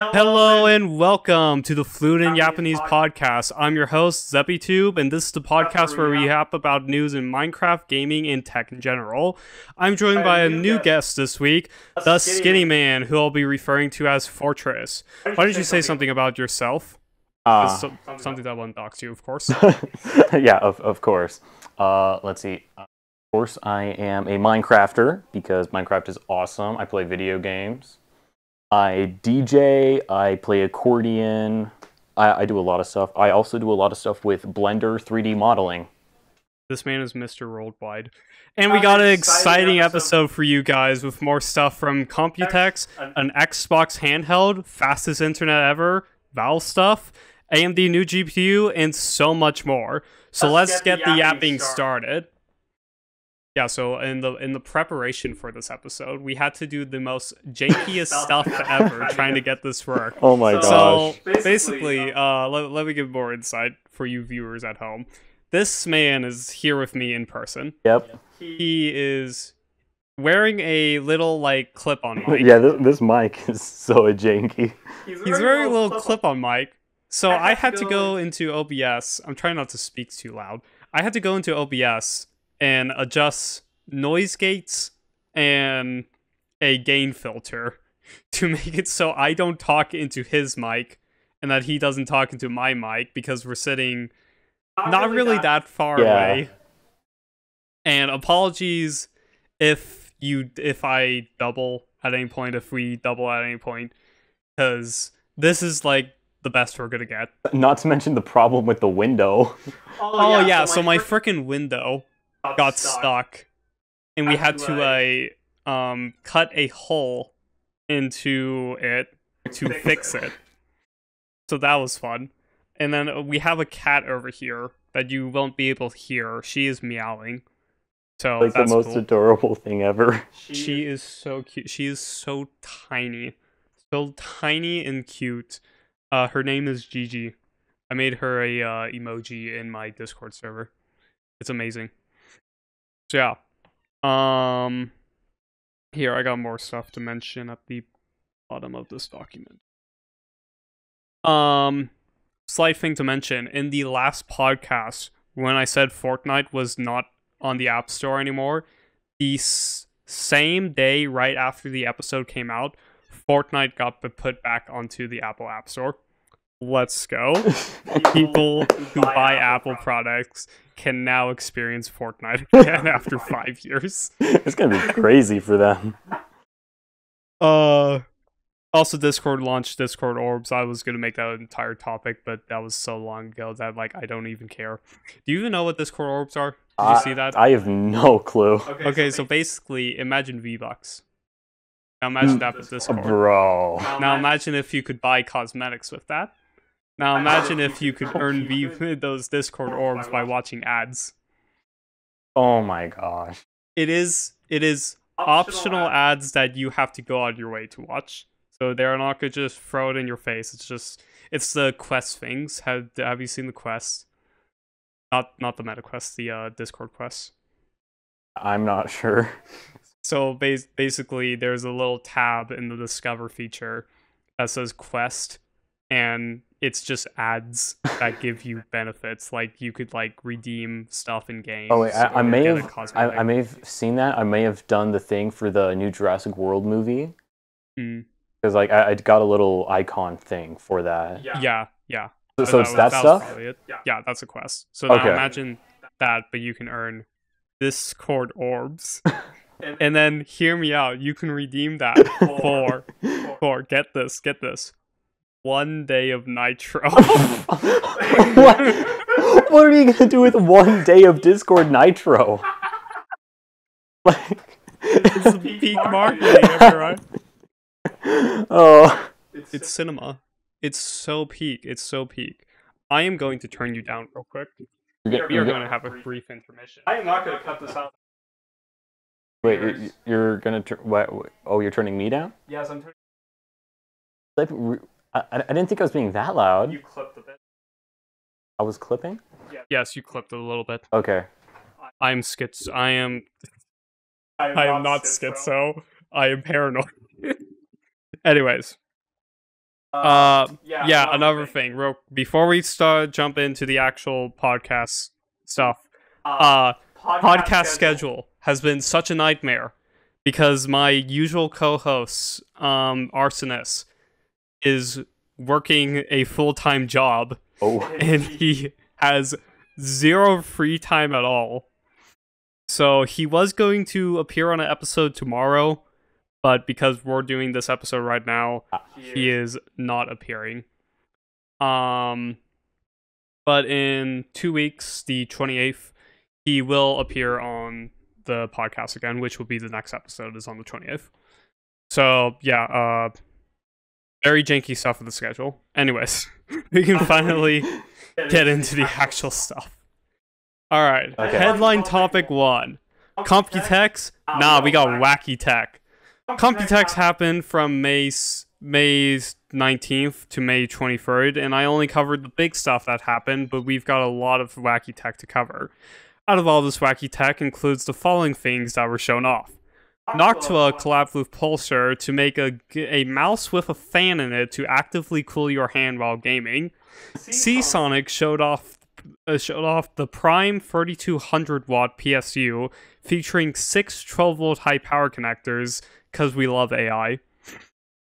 Hello and welcome to the Fluent Japanese Podcast. I'm your host, ZeppyTube, and this is the podcast where we yap about news in Minecraft, gaming, and tech in general. I'm joined by a new guest this week, the Skinny Man, who I'll be referring to as Fortress. Why don't you say something about yourself? Something that won't dox you, of course. Yeah, of course. Let's see. Of course, I am a Minecrafter because Minecraft is awesome. I play video games. I DJ, I play accordion, I do a lot of stuff. I also do a lot of stuff with Blender 3D modeling. This man is Mr. Worldwide. And we got an exciting episode for you guys with more stuff from Computex, an Xbox handheld, fastest internet ever, Valve stuff, AMD new GPU, and so much more. So let's get the yapping started. Yeah, so in the preparation for this episode, we had to do the most jankiest stuff ever trying to get this work. Oh my gosh. So basically, let me give more insight for you viewers at home. This man is here with me in person. Yep. He is wearing a little, like, clip-on mic. Yeah, this mic is so janky. He's wearing a little clip-on mic. So I had to go into OBS. I'm trying not to speak too loud. I had to go into OBS and adjust noise gates and a gain filter to make it so I don't talk into his mic and that he doesn't talk into my mic because we're sitting not really that far away. And apologies if I double at any point, if we double at any point, because this is like the best we're gonna get. Not to mention the problem with the window. Oh yeah, so my frickin' window got stuck, and we had to cut a hole into it to fix it. So that was fun. And then we have a cat over here that you won't be able to hear. She is meowing. So like that's the most adorable thing ever. She is so cute. She is so tiny. So tiny and cute. Her name is Gigi. I made her a emoji in my Discord server. It's amazing. So yeah, here I got more stuff to mention at the bottom of this document. Slight thing to mention, in the last podcast, when I said Fortnite was not on the App Store anymore, the same day right after the episode came out, Fortnite got put back onto the Apple App Store. Let's go. People who buy Apple products can now experience Fortnite again after 5 years. It's gonna be crazy for them. Also, Discord launched Discord Orbs. I was gonna make that an entire topic, but that was so long ago that I don't even care. Do you even know what Discord Orbs are? Did you see that? I have no clue. Okay, so basically, imagine V-Bucks. Now imagine that with Discord. Bro. Now imagine if you could buy cosmetics with that. Now imagine if you could earn those Discord orbs by watching ads. Oh my gosh. It is optional ads that you have to go out your way to watch. So they're not gonna just throw it in your face. It's the quest things. Have you seen the quest? Not the meta quest, the Discord quest. I'm not sure. So basically there's a little tab in the Discover feature that says quest, and it's just ads that give you benefits. Like you could redeem stuff in games. Oh wait, I may have seen that. I may have done the thing for the new Jurassic World movie. Because I got a little icon thing for that. Yeah. So it's that stuff? Yeah, that's a quest. So now imagine that, but you can earn Discord orbs. And then hear me out. You can redeem that for get this. 1 day of Nitro. What are you gonna do with 1 day of Discord Nitro? It's the peak marketing ever, right? Oh, it's cinema. It's so peak. I am going to turn you down real quick. We are going to have a brief intermission. I am not going to cut this out. Wait, you're gonna what? Oh, you're turning me down? Yes, I'm turning. I didn't think I was being that loud. You clipped a bit. I was clipping? Yes, you clipped it a little bit. Okay. I am not schizo. I am paranoid. Anyways. Yeah, another thing. Before we jump into the actual podcast stuff, podcast schedule has been such a nightmare because my usual co-host, Arsenis, is working a full-time job, and he has zero free time at all. So he was going to appear on an episode tomorrow, but because we're doing this episode right now, he is not appearing. But in 2 weeks, the 28th, he will appear on the podcast again, which will be the next episode is on the 28th. So yeah, very janky stuff with the schedule. Anyways, we can finally get into the actual stuff. All right, Headline topic 1. Computex? Nah, we got wacky tech. Computex happened from May 19th to May 23rd, and I only covered the big stuff that happened, but we've got a lot of wacky tech to cover. Out of all this wacky tech includes the following things that were shown off. Noctua collabed with Pulsar to make a mouse with a fan in it to actively cool your hand while gaming. Seasonic showed off the Prime 3200 watt PSU featuring 6 12-volt high power connectors because we love AI.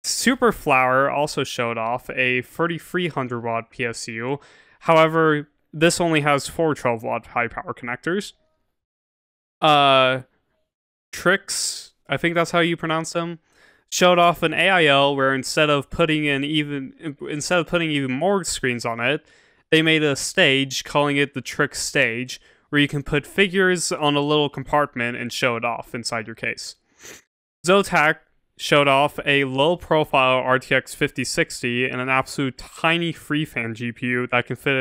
Superflower also showed off a 3300 watt PSU. However, this only has 4 12-watt high power connectors. Trix, I think that's how you pronounce them, showed off an AIO where instead of putting even more screens on it, they made a stage, calling it the Trix stage, where you can put figures on a little compartment and show it off inside your case. Zotac showed off a low-profile RTX 5060 and an absolute tiny FreeFan GPU that can fit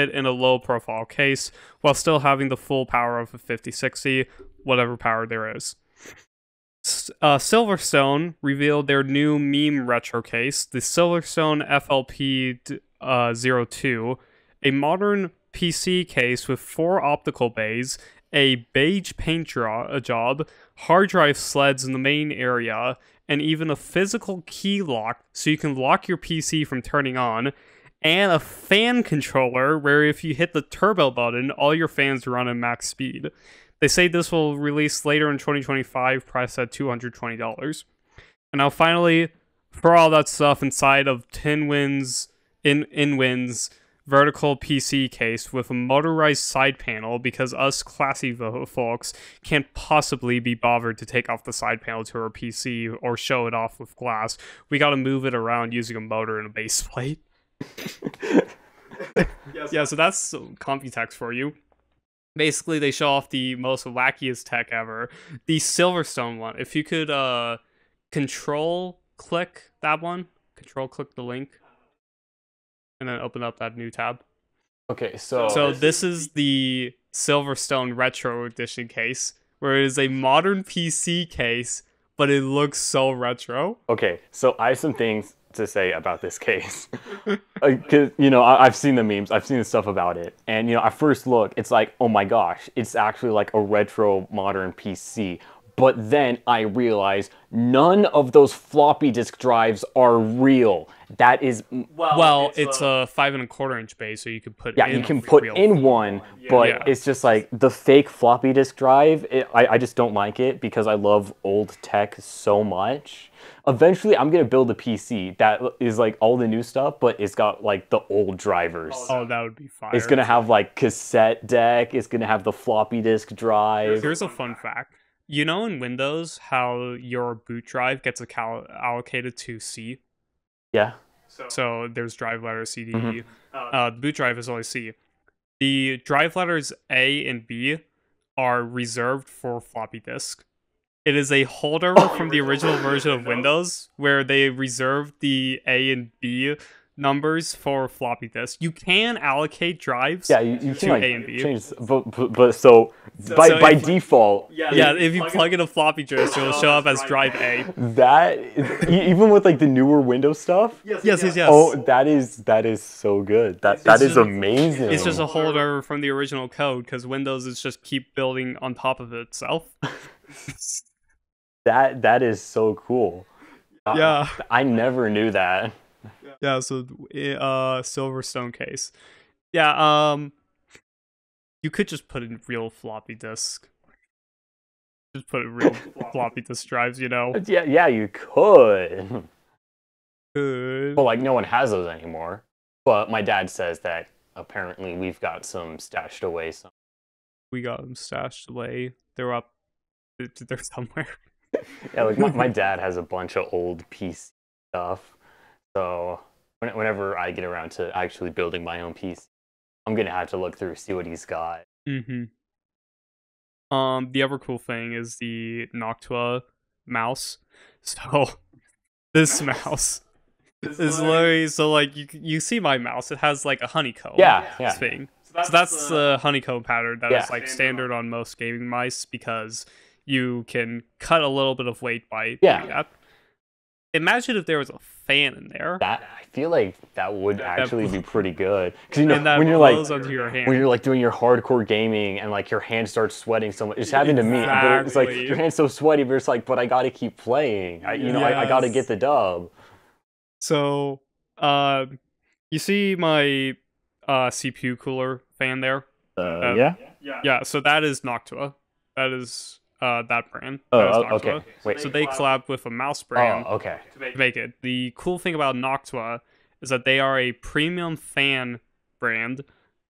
in a low-profile case while still having the full power of a 5060, whatever power there is. Silverstone revealed their new meme retro case, the Silverstone FLP02, a modern PC case with 4 optical bays, a beige paint job, hard drive sleds in the main area, and even a physical key lock so you can lock your PC from turning on, and a fan controller where if you hit the turbo button, all your fans run at max speed. They say this will release later in 2025, priced at $220. And now finally, for all that stuff inside of InWin's vertical PC case with a motorized side panel, because us classy folks can't possibly be bothered to take off the side panel to our PC or show it off with glass. We gotta move it around using a motor and a base plate. Yeah, so that's Computex for you. Basically, they show off the most wackiest tech ever. The Silverstone one. If you could control-click that one. Control-click the link. And then open up that new tab. Okay, so this is the Silverstone Retro Edition case, where it is a modern PC case, but it looks so retro. Okay, so I have some things to say about this case. Because, I've seen the memes, I've seen the stuff about it. And, at first look, it's like, oh my gosh, it's actually like a retro modern PC. But then I realized none of those floppy disk drives are real. That is... Well, it's a 5 1/4 inch base, so you can put you can put in one, but it's just like the fake floppy disk drive. I just don't like it because I love old tech so much. Eventually, I'm going to build a PC that is like all the new stuff, but it's got like the old drivers. Oh, that would be fire. It's going to have like cassette deck. It's going to have the floppy disk drive. Here's a fun fact. You know in Windows how your boot drive gets allocated to C? Yeah. So there's drive letter CD. Mm-hmm. The boot drive is always C. The drive letters A and B are reserved for floppy disk. It is a holdover from the original version of Windows where they reserved the A and B numbers for floppy disk. You can allocate drives you can to like A and B. Change, but by default... Yeah, if you plug in a floppy disk, it'll show up as drive A. That, even with like the newer Windows stuff? Yes. Oh, that is so good. That is amazing. It's just a holdover from the original code because Windows is just keep building on top of itself. That is so cool. Yeah. I never knew that. Yeah, so Silverstone case. Yeah, you could just put in real floppy disk. Just put in real floppy disk drives, you know. Yeah, you could. Good. But like no one has those anymore. But my dad says that apparently we've got some stashed away. We got them stashed away. They're up. They're somewhere. Yeah, like my dad has a bunch of old PC stuff. So whenever I get around to actually building my own PC, I'm gonna have to look through, see what he's got. Mm-hmm. The other cool thing is the Noctua mouse. So this mouse is literally, so like you see my mouse. It has like a honeycomb thing. So that's the honeycomb pattern that is like standard on most gaming mice because you can cut a little bit of weight by doing that. Imagine if there was a fan in there. That I feel like that would actually be pretty good. Because when you're when you're like doing your hardcore gaming and like your hand starts sweating so much. It's happened to me. But it's like your hand's so sweaty, but it's like, but I gotta keep playing. I gotta get the dub. So, you see my CPU cooler fan there? Yeah. So that is Noctua. That is that brand. Okay. Wait. So they collab with a mouse brand. Okay. To make it. The cool thing about Noctua is that they are a premium fan brand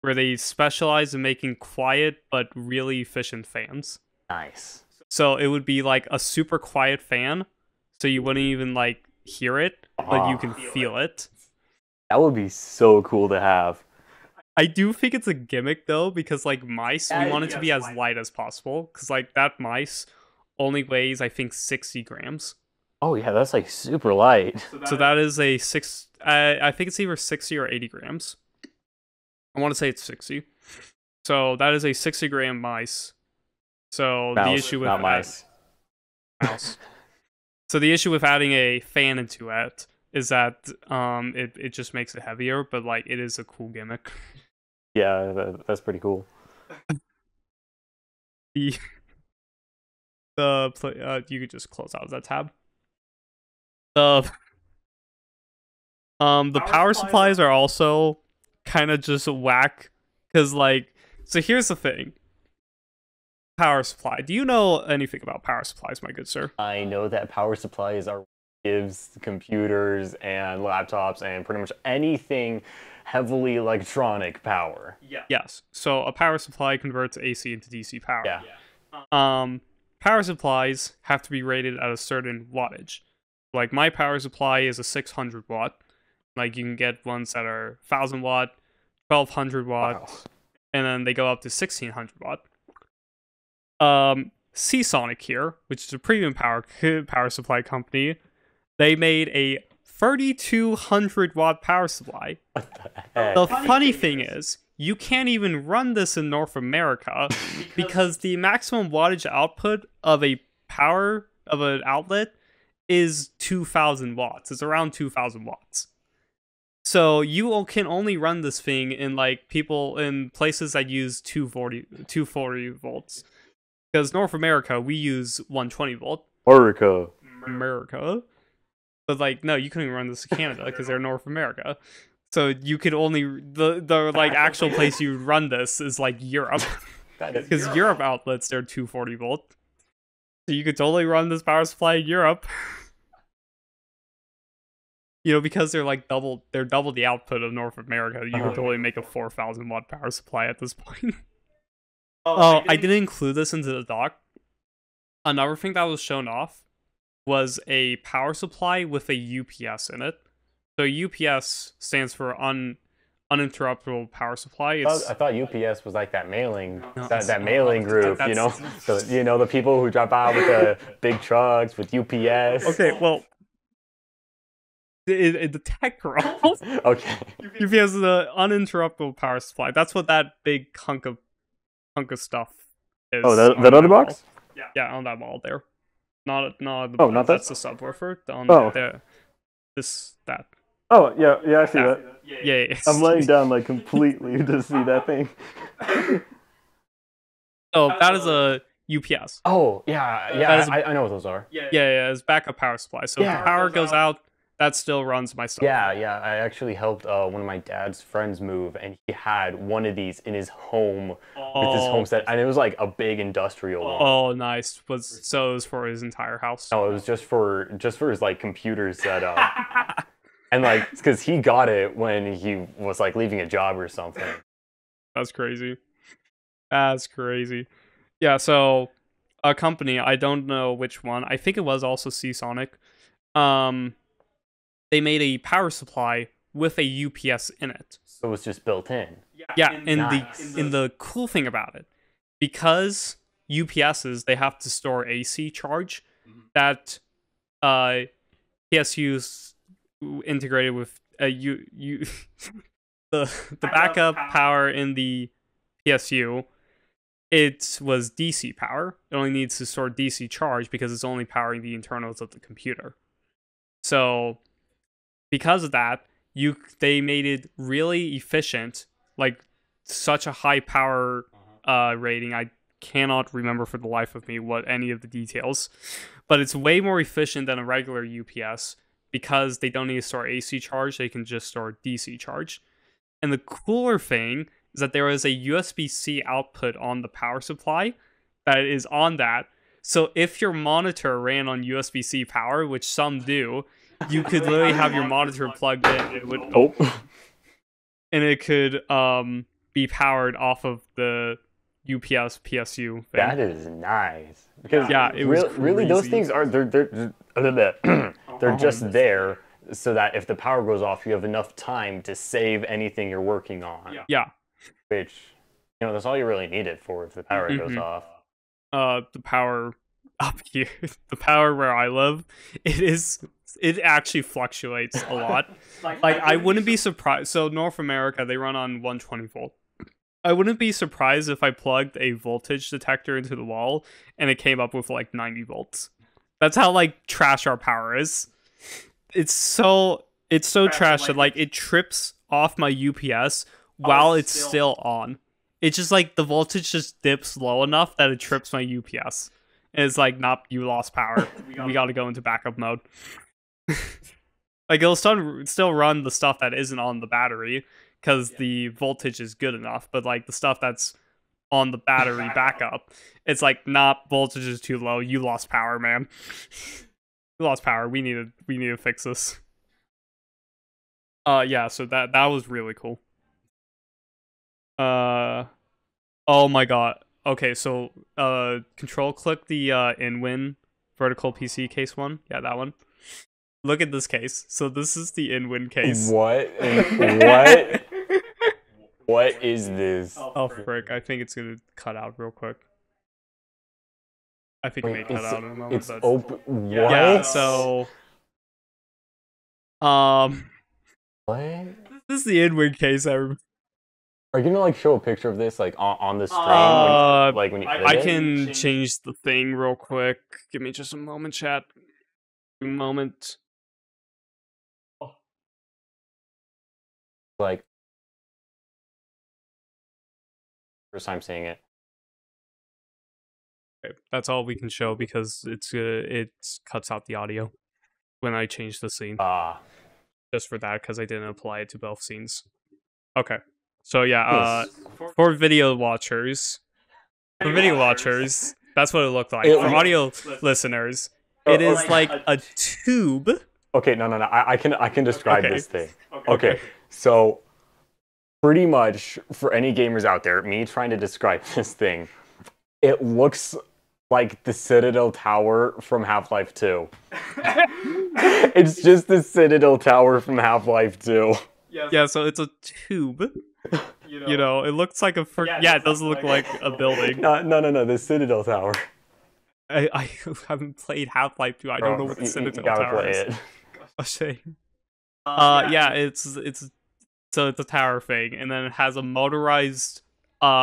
where they specialize in making quiet but really efficient fans. Nice. So it would be like a super quiet fan, so you wouldn't even like hear it, but you can feel it. That would be so cool to have. I do think it's a gimmick though, because like mice, we want it to be as light as possible, because like that mice only weighs I think 60 grams. Oh yeah, that's like super light. So that is a I think it's either 60 or 80 grams. I want to say it's 60. So that is a 60-gram mice. So Mouse, the issue with not mice. Mouse. So the issue with adding a fan into it is that it just makes it heavier, but like it is a cool gimmick. Yeah, that's pretty cool. You could just close out of that tab. The power supplies are also kind of just whack, because like, so here's the thing. Power supply. Do you know anything about power supplies, my good sir? I know that power supplies are gives computers and laptops and pretty much anything heavily electronic power. Yeah. Yes. So a power supply converts AC into DC power. Yeah. Power supplies have to be rated at a certain wattage. Like my power supply is a 600 watt. Like you can get ones that are 1000 watt, 1200 watt, Wow. and then they go up to 1600 watt. Seasonic here, which is a premium power supply company, they made a 3200 watt power supply. What the heck? The funny thing is, you can't even run this in North America because the maximum wattage output of an outlet is 2000 watts. It's around 2000 watts. So you can only run this thing in like places that use 240 volts. Because North America, we use 120 volt. America. But like, no, you couldn't even run this in Canada because they're North America. So you could only the like actual place you run this is like Europe, because Europe outlets they're 240 volt. So you could totally run this power supply in Europe. You know, because they're double the output of North America. You could totally make a 4000 watt power supply at this point. Oh, I didn't include this into the doc. Another thing that was shown off was a power supply with a UPS in it. So UPS stands for uninterruptible power supply. I thought UPS was like that mailing group, you know? So, you know, the people who drop out with the big trucks with UPS. Okay, well, the tech world, okay, UPS is the uninterruptible power supply. That's what that big hunk of stuff is. Oh, that other box? Yeah, on that wall there. Not the oh, not that's the subwoofer. That. Oh, yeah, I see that. Yeah. I'm laying down like completely to see that thing. So that is a UPS. Oh, yeah, I know what those are. Yeah, it's backup power supply. So if the power goes out, that still runs my stuff. Yeah, I actually helped one of my dad's friends move, and he had one of these in his home with his homestead, and it was like a big industrial one. Oh, nice. It was for his entire house? No, it was just for his like computer setup. And like, because he got it when he was like leaving a job or something. That's crazy. That's crazy. Yeah, so a company, I don't know which one. I think it was also Seasonic. They made a power supply with a UPS in it. So it was just built in. Yeah, and the cool thing about it, because UPSs, they have to store AC charge, that PSU's integrated with the backup power in the PSU. It was DC power. It only needs to store DC charge because it's only powering the internals of the computer. So because of that, they made it really efficient, like such a high power rating. I cannot remember for the life of me what any of the details, but it's way more efficient than a regular UPS because they don't need to store AC charge. They can just store DC charge. And the cooler thing is that there is a USB-C output on the power supply that is on that. So if your monitor ran on USB-C power, which some do, you could literally have your monitor plugged in. It would and it could be powered off of the UPS PSU thing. That is nice. Because it was really those things are they're just there so that if the power goes off, you have enough time to save anything you're working on. Yeah. Which, that's all you really need it for if the power goes off. The power up here, the power where I live, it actually fluctuates a lot. Like I wouldn't be surprised. So North America, they run on 120 volt. I wouldn't be surprised if I plugged a voltage detector into the wall and it came up with like 90 volts. That's how like trash our power is. It's so trash that like it trips off my UPS while it's still on. It's just like the voltage just dips low enough that it trips my UPS. And it's like, nope, you lost power. We got to go into backup mode. Like it'll still run the stuff that isn't on the battery because the voltage is good enough. But like the stuff that's on the battery backup, it's like, nah, voltage is too low. You lost power, man. You lost power. We need to fix this. Yeah. So that was really cool. Oh my god. Okay, so control click the InWin vertical PC case one. Yeah, that one. Look at this case. So this is the InWin case. What? What is this? Oh frick! I think it's gonna cut out real quick. I think it may cut out in a moment. It's open. What? Yeah. So. What? This is the InWin case. Are you gonna like show a picture of this like on the stream? When you edit I can change the thing real quick. Give me just a moment, chat. A moment. Like first time seeing it. Okay, that's all we can show because it cuts out the audio when I change the scene. Just for that, because I didn't apply it to both scenes. Okay. So yeah, for video watchers, that's what it looked like. For audio listeners, it is like a tube. Okay, no. I can describe this thing. Okay, so pretty much for any gamers out there, me trying to describe this thing, it looks like the Citadel Tower from Half-Life 2. It's just the Citadel Tower from Half-Life 2. Yeah, so it's a tube. You know, it looks like a... it does look like a building. No, the Citadel Tower. I haven't played Half-Life 2. I don't know what the Citadel Tower is. A shame. Yeah, it's a tower thing, and then it has a motorized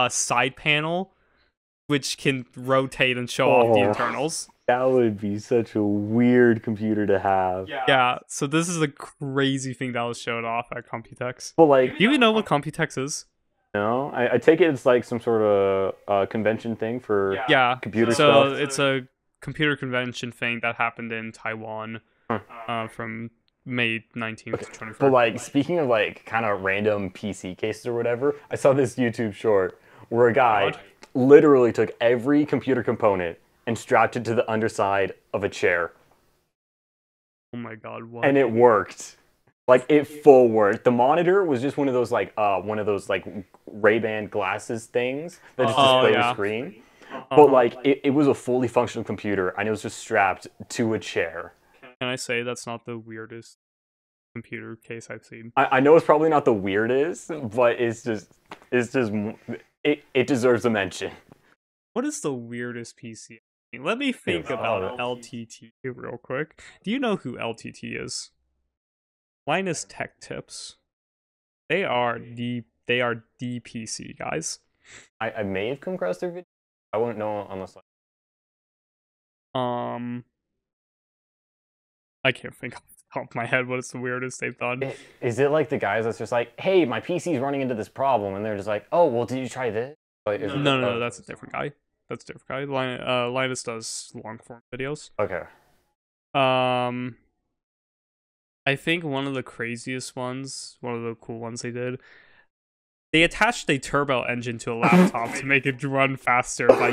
side panel, which can rotate and show off the internals. That would be such a weird computer to have. Yeah, so this is a crazy thing that was showed off at Computex. But like, do you even know what Computex is? No, I take it it's like some sort of convention thing for Yeah. computer So stuff. it's a computer convention thing that happened in Taiwan from May 19th to 21st. But like speaking of like kind of random PC cases or whatever, I saw this YouTube short where a guy literally took every computer component and strapped it to the underside of a chair. Oh my god, what? And it worked. Like it full worked. The monitor was just one of those like Ray-Ban glasses things that just display the screen. But like it was a fully functional computer and it was just strapped to a chair. Can I say that's not the weirdest computer case I've seen? I know it's probably not the weirdest, but it deserves a mention. What is the weirdest PC? Let me think about LTT real quick. Do you know who LTT is? Linus Tech Tips. They are the PC guys. I may have come across their video. I wouldn't know unless I can't think off the top of my head what is the weirdest they've done. Is it like the guys that's just like, hey, my PC's running into this problem, and they're just like, oh, well, did you try this? Like, no, that's a different guy. That's a different guy. Linus does long form videos. Okay. I think one of the craziest ones, one of the cool ones they did, they attached a turbo engine to a laptop to make it run faster by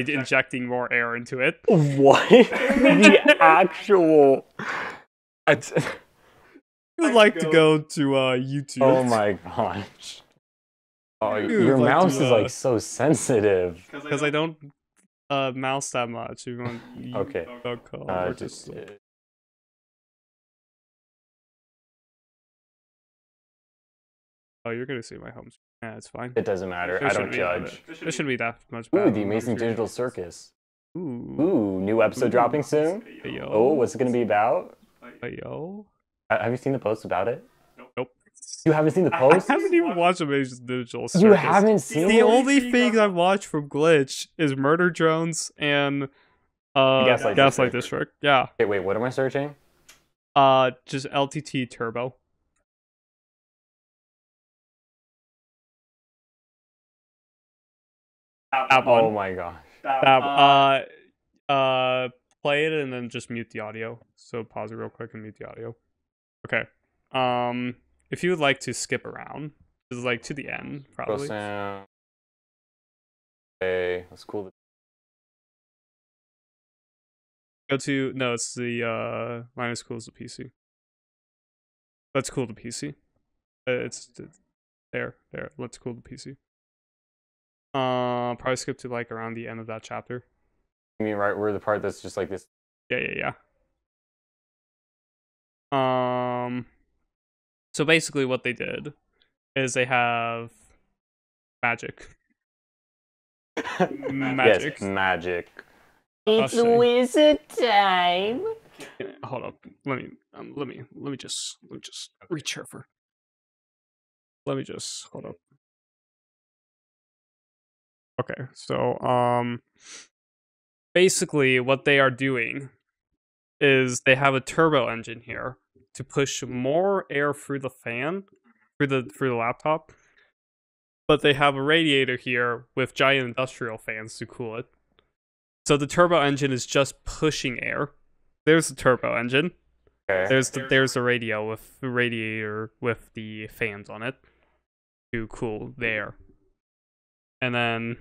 injecting more air into it. What? The actual... I would like to go to YouTube. Oh my gosh. Oh, your mouse is like so sensitive. Because I don't mouse that much. Even okay. Oh, you're gonna see my home screen. Yeah, it's fine. It doesn't matter. I don't judge. It shouldn't be that much. Ooh, the Amazing Digital Circus. Ooh, new episode dropping soon. Yo. Oh, what's it gonna be about? Yo. Have you seen the post about it? Nope. You haven't seen the post? I haven't even watched Amazing Digital Circus. You haven't seen the only things I've watched from Glitch is Murder Drones and Gaslight District. Yeah. Okay, wait, what am I searching? Just LTT Turbo. That one. Oh my gosh. Play it and then just mute the audio. So pause it real quick and mute the audio. Okay. If you would like to skip around, it's like to the end, probably. Okay, that's cool. Go to it's the minus cool is the PC. Let's cool the PC. It's there. Let's cool the PC. Probably skip to like around the end of that chapter. You mean right where the part that's just like this? Yeah. So basically what they did is they have magic. Yes, magic. It's wizard time. Hold up. Let me just reach here for. Let me just hold up. Okay, so basically what they are doing is they have a turbo engine here to push more air through the fan, through the laptop, but they have a radiator here with giant industrial fans to cool it. So the turbo engine is just pushing air. There's the turbo engine. Okay. There's the radio with the radiator with the fans on it to cool the air. And then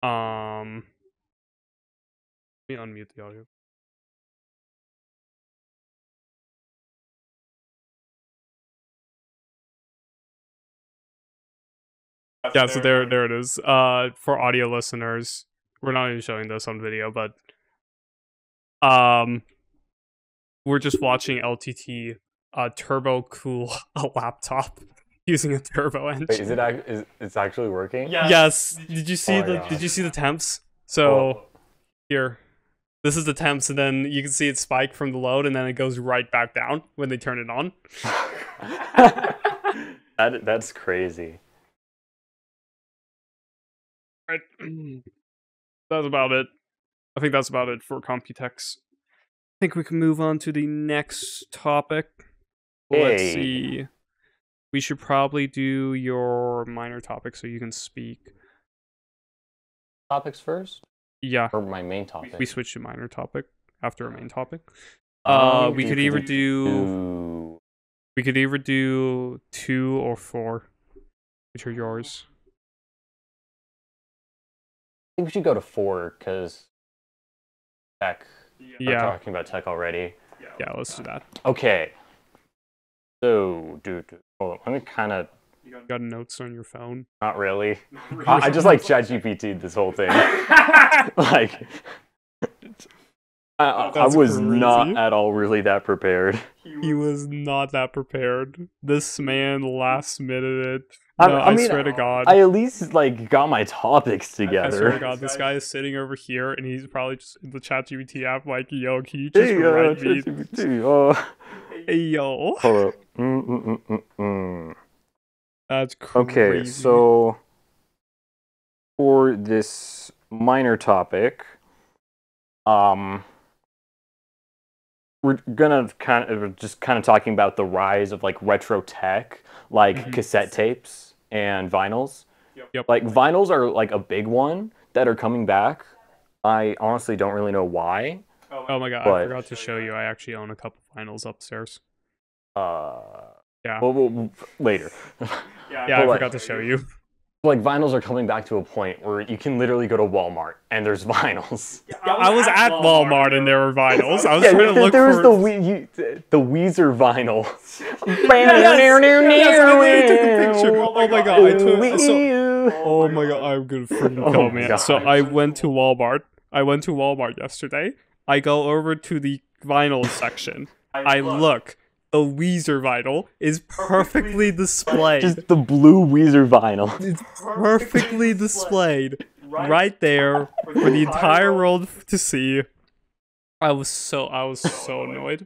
let me unmute the audio. Yeah, so there it is. For audio listeners, we're not even showing this on video, but we're just watching LTT turbo cool a laptop using a turbo engine. Wait, it's actually working? Yes. Did you see the temps? So here, this is the temps, and then you can see it spike from the load, and then it goes right back down when they turn it on. That's crazy. Right. That's about it. I think that's about it for computex. I think we can move on to the next topic. Hey. Let's see. we should probably do your minor topic so you can speak. Topics first? Yeah. Or my main topic? We switch to minor topic after a main topic. We could either do 2 or 4, which are yours. I think we should go to 4 because tech. We're Yeah. talking about tech already. Yeah, let's do that. Okay. So, dude, hold on. Let me kind of. You got notes on your phone? Not really. I just like ChatGPT this whole thing. Like, I was crazy. not at all really that prepared. He was not that prepared. This man last minute it. I No, I mean, swear to God. I at least like got my topics I together. swear to God, this guy is sitting over here and he's probably just in the ChatGPT app like, yo, can you just Hey, write me? ChatGPT. Hey, yo. Hold up. That's crazy. Okay, so for this minor topic, we're gonna kind of talking about the rise of like retro tech, like cassette tapes and vinyls. Yep. Like vinyls are like a big one that are coming back. I honestly don't really know why. Oh my God, but- I forgot to show you. I actually own a couple vinyls upstairs. Yeah. Well, later. Yeah, but I like- forgot to show you. Like vinyls are coming back to a point where you can literally go to Walmart and there's vinyls. I was at Walmart and there were vinyls. I was trying to look there was for... the Weezer vinyl. Yes, I literally took a picture. Oh my God, oh my God, I'm gonna freaking kill me. God. So I went to Walmart yesterday. I go over to the vinyl section. I look. The Weezer vinyl is perfectly displayed. Just the blue Weezer vinyl. It's perfectly displayed right there for the entire world to see. I was so annoyed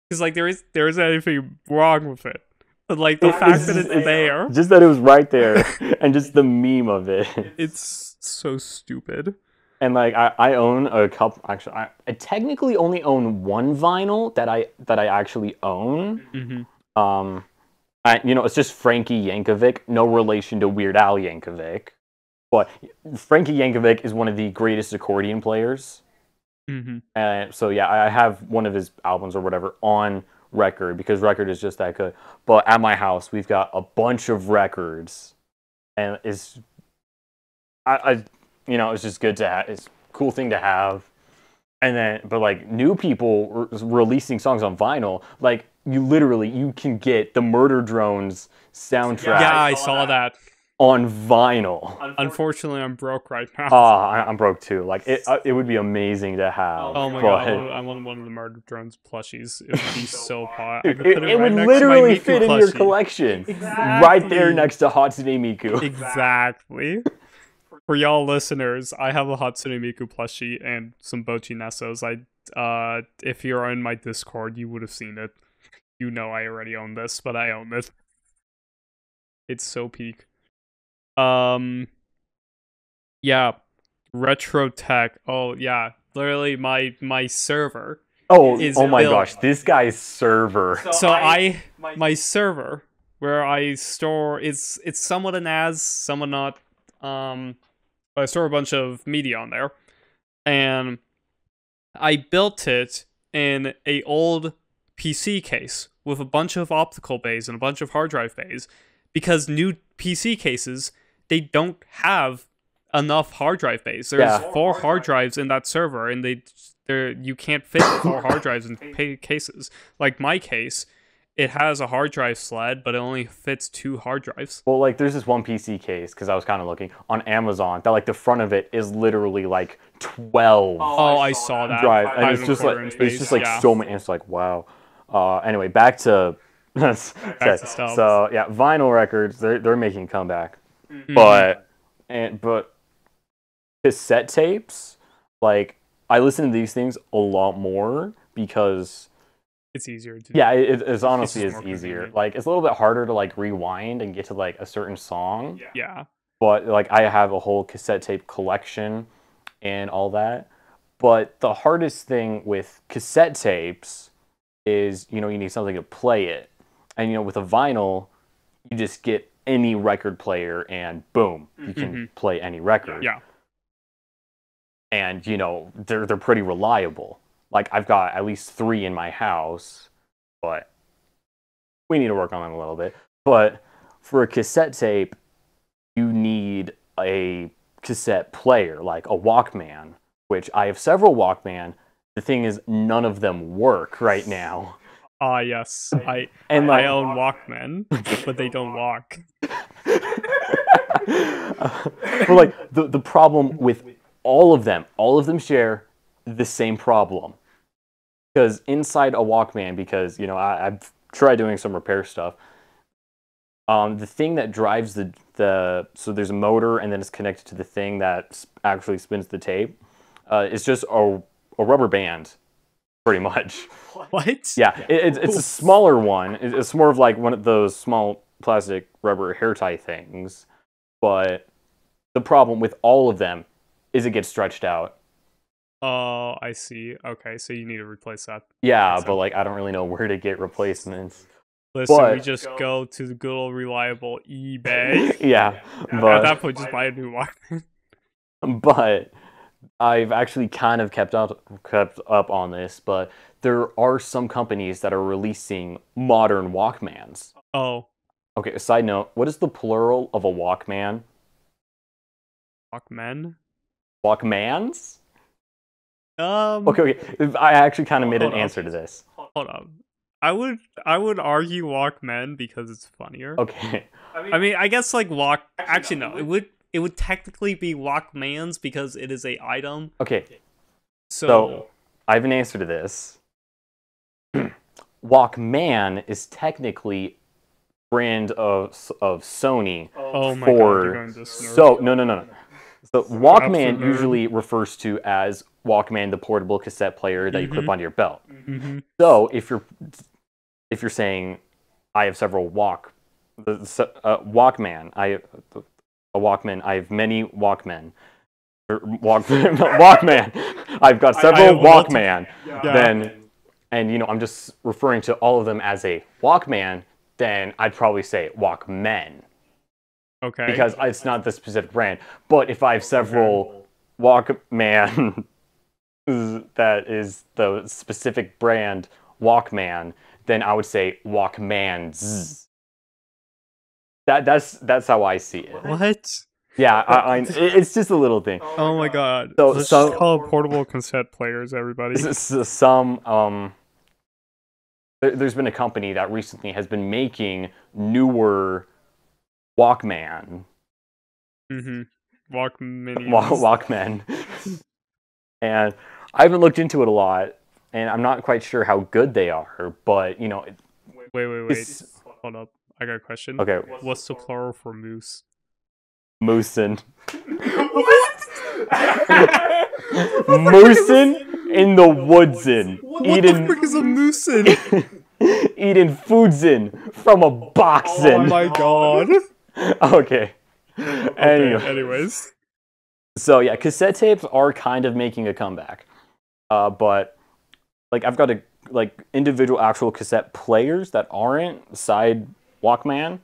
because like there isn't anything wrong with it, but like the fact that it's there, Just that it was right there, and just the meme of it. it's so stupid. And like I own a couple. Actually, I technically only own one vinyl that I actually own. Mm-hmm. It's just Frankie Yankovic, no relation to Weird Al Yankovic, but Frankie Yankovic is one of the greatest accordion players. Mm-hmm. And so yeah, I have one of his albums or whatever on record because record is just that good. But at my house, we've got a bunch of records, and it's it's just good to have. It's a cool thing to have. And then, but like new people releasing songs on vinyl, like you can get the Murder Drones soundtrack. Yeah, I saw that. On vinyl. Unfortunately, I'm broke right now. I'm broke too. Like it would be amazing to have. Oh my God, I want one of the Murder Drones plushies. It would be so hot. It would literally fit in your collection. Right there next to Hatsune Miku. Exactly. For y'all listeners, I have a Hatsune Miku plushie and some Bochi Nessos. If you're in my Discord, you would have seen it. You know I already own this, but I own it. It's so peak. Yeah, retro tech. Oh yeah, literally my server. Oh my built. gosh, this guy's server. So my server where I store it's somewhat a NAS, somewhat not. I store a bunch of media on there, and I built it in a old PC case with a bunch of optical bays and a bunch of hard drive bays, because new PC cases, they don't have enough hard drive bays. There's 4 hard drives in that server, and you can't fit 4 hard drives in cases. Like my case, it has a hard drive sled, but it only fits 2 hard drives. Well, like there's this one PC case, because I was kind of looking on Amazon, that like the front of it is literally like 12. Oh, I saw that. Drive, and it's 5 just like yeah. so many. It's like wow. Anyway, back to to stuff. So yeah, vinyl records they're making a comeback, Mm-hmm. but cassette tapes, like I listen to these things a lot more because it's easier to it's honestly just it's more easier. convenient. Like it's a little bit harder to like rewind and get to like a certain song. Yeah. But like I have a whole cassette tape collection and all that. But the hardest thing with cassette tapes is, you need something to play it. And with a vinyl, you just get any record player and boom, you can play any record. Yeah. And they're pretty reliable. Like I've got at least 3 in my house, but we need to work on them a little bit. But for a cassette tape, you need a cassette player, like a Walkman, which I have several Walkman. The thing is, none of them work right now. Yes. I own Walkman, but they don't walk. But like the problem with all of them share the same problem. Because inside a Walkman, because I've tried doing some repair stuff. The thing that drives so there's a motor and then it's connected to the thing that actually spins the tape. It's just a rubber band, pretty much. What? Yeah, it's a smaller one. It's more of like one of those small plastic rubber hair tie things. But the problem with all of them is it gets stretched out. Oh, I see. Okay, so you need to replace that. Yeah, but like I don't really know where to get replacements. Listen, we just go to the good old reliable eBay. Yeah, but at that point, just buy a new Walkman. But I've actually kind of kept up on this, but there are some companies that are releasing modern Walkmans. Oh. Okay, side note, what is the plural of a Walkman? Walkmen? Walkmans? Okay. I actually kind of made an answer to this. Hold on. I would argue Walkmen because it's funnier. Okay. I mean, I guess like Actually, no. It would technically be Walkmans because it is a item. Okay. So I have an answer to this. Walkman is technically brand of Sony. Oh my God, you're going to so no. So Walkman usually refers to as Walkman, the portable cassette player that you clip onto your belt. So if you're saying I have several Walkman, I have many Walkman. Walkman. I've got several Walkman. And I'm just referring to all of them as a Walkman. Then I'd probably say Walkmen. Okay. Because it's not the specific brand. But if I have several Walkman that is the specific brand Walkman, then I would say Walkmans. That's how I see it. What? Yeah, it's just a little thing. Oh my God. So let's just call it portable cassette players, everybody. There's been a company that recently has been making newer Walkman. Walkmen. And I haven't looked into it a lot, and I'm not quite sure how good they are, but Wait. Hold up. I got a question. Okay. What's the plural for moose? Moosin. Moosin in the woodsin. What the frick is a moosin? Eating foodsin from a boxin. Oh my God. Okay. Anyways. So yeah, cassette tapes are kind of making a comeback. But like I've got individual actual cassette players that aren't side Walkman.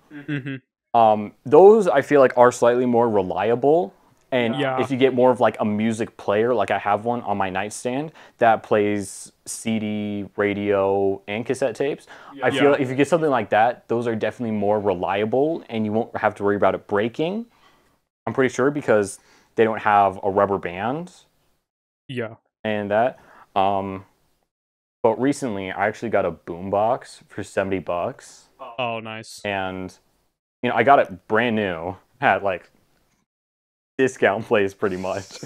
Those I feel like are slightly more reliable. And if you get more of like a music player, like I have one on my nightstand that plays CD, radio, and cassette tapes, I feel like if you get something like that, those are definitely more reliable and you won't have to worry about it breaking. I'm pretty sure because they don't have a rubber band. Yeah. And that. But recently I actually got a boombox for $70. Oh, nice. And I got it brand new at like discount place pretty much.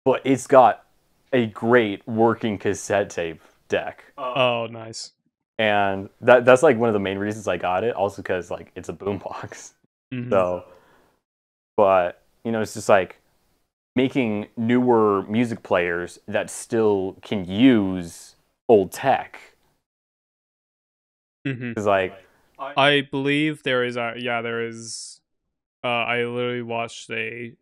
But it's got a great working cassette tape deck. Oh, nice. And that's like one of the main reasons I got it, also because like it's a boombox. So, but it's just like making newer music players that still can use old tech. It's like I believe there is I literally watched a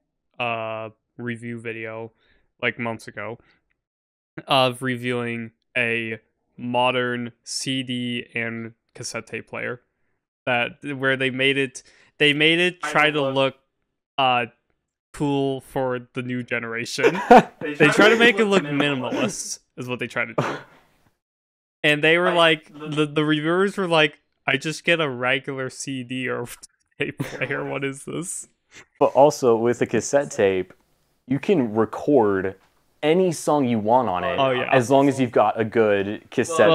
review video like months ago of reviewing a modern CD and cassette tape player. that where they made it try to look cool for the new generation. They try to make it look minimalist, is what they try to do. And they were like, the reviewers were like, I just get a regular CD or tape player. What is this? But also with a cassette tape, you can record any song you want on it, as long as you've got a good cassette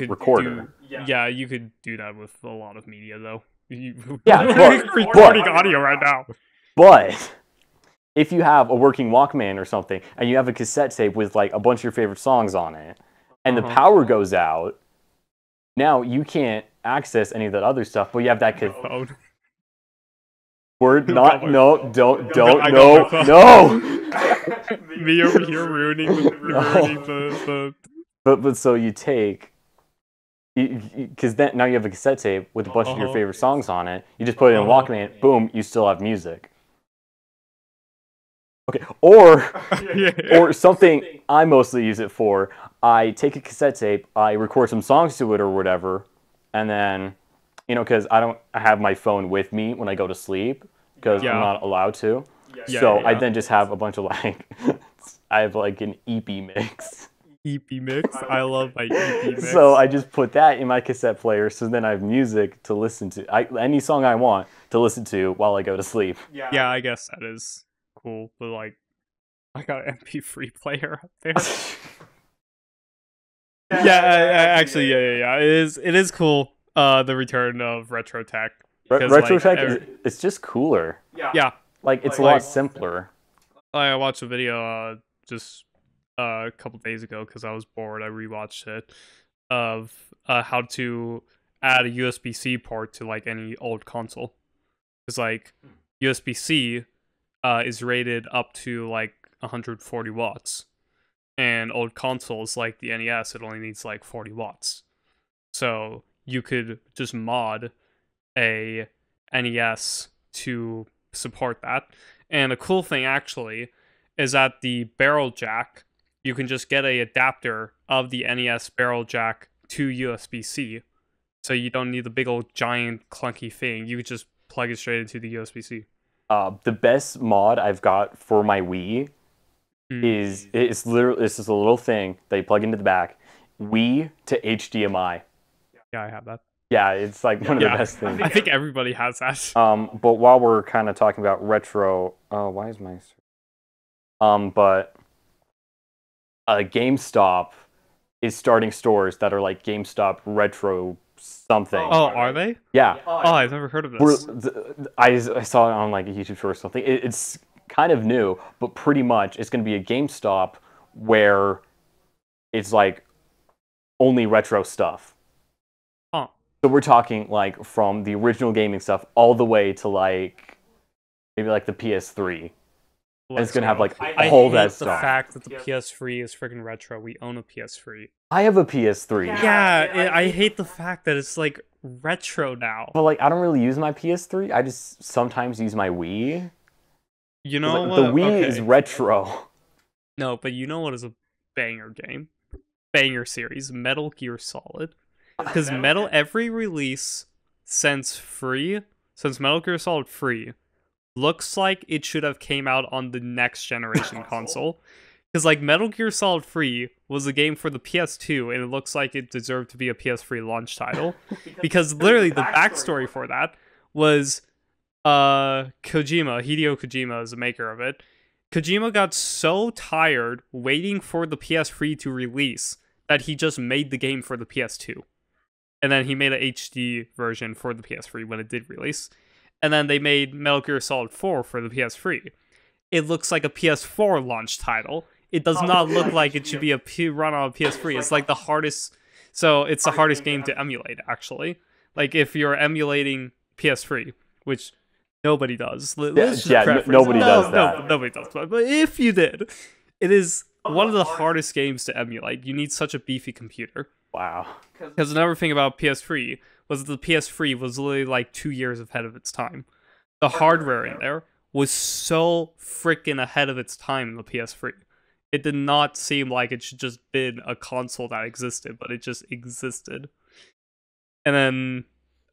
recorder. You could do that with a lot of media, though. We're recording audio right now. But if you have a working Walkman or something, and you have a cassette tape with like a bunch of your favorite songs on it, and the power goes out, now you can't access any of that other stuff, but you have that phone. We're not. No, don't. No. Me over here ruining the. But so you take, because then now you have a cassette tape with a bunch of your favorite songs on it. You just put it in Walkman. Boom, you still have music. Okay, or something I mostly use it for. I take a cassette tape, I record some songs to it or whatever, and then, because I have my phone with me when I go to sleep, because I'm not allowed to. I then just have a bunch of I have like an EP mix. EP mix? I love my EP mix. So I just put that in my cassette player, so then I have music to listen to. Any song I want to listen to while I go to sleep. Yeah, I guess that is cool, but like, I got an MP3 player up there. Actually, it is cool. The return of retro tech. Retro tech it's just cooler. Yeah. Like it's a lot simpler. I watched a video just a couple days ago because I was bored. I rewatched it of how to add a USB-C port to like any old console. Because like USB-C is rated up to like 140 watts. And old consoles like the NES, it only needs like 40 watts. So you could just mod a NES to support that. And a cool thing actually is that the barrel jack, you can just get a adapter of the NES barrel jack to USB-C. So you don't need the big old giant clunky thing. You could just plug it straight into the USB-C. The best mod I've got for my Wii it's just a little thing that you plug into the back. Wii to HDMI. Yeah, I have that. Yeah, it's like one of the best things. I think everybody has that. But while we're kind of talking about retro, why is my but GameStop is starting stores that are like GameStop retro something. Oh, are they? Yeah. Oh, I've never heard of this. I saw it on like a YouTube show or something. It's kind of new, but pretty much it's going to be a GameStop where it's like only retro stuff. Huh. So we're talking like from the original gaming stuff all the way to like maybe like the PS3. And it's going to have like all that stuff. I hate the fact that the PS3 is freaking retro. We own a PS3. I have a PS3. Yeah, I hate the fact that it's like retro now. But like I don't really use my PS3. I just sometimes use my Wii. You know what? The Wii is retro. No, but you know what is a banger game? Banger series, Metal Gear Solid. Because every release since Metal Gear Solid 3 looks like it should have came out on the next generation console. Because like Metal Gear Solid 3 was a game for the PS2 and it looks like it deserved to be a PS3 launch title. because literally the backstory for that was Hideo Kojima is the maker of it. Kojima got so tired waiting for the PS3 to release that he just made the game for the PS2. And then he made an HD version for the PS3 when it did release. And then they made Metal Gear Solid 4 for the PS3. It looks like a PS4 launch title. It does not look like it should be run on a PS3. It's like the hardest... So it's the hardest game to emulate, actually. Like if you're emulating PS3, which... Nobody does. Nobody does that. Nobody does. But if you did, it is one of the hardest games to emulate. You need such a beefy computer. Wow. Because another thing about PS3 was that the PS3 was literally like 2 years ahead of its time. The hardware in there was so freaking ahead of its time in the PS3. It did not seem like it should just been a console that existed, but it just existed. And then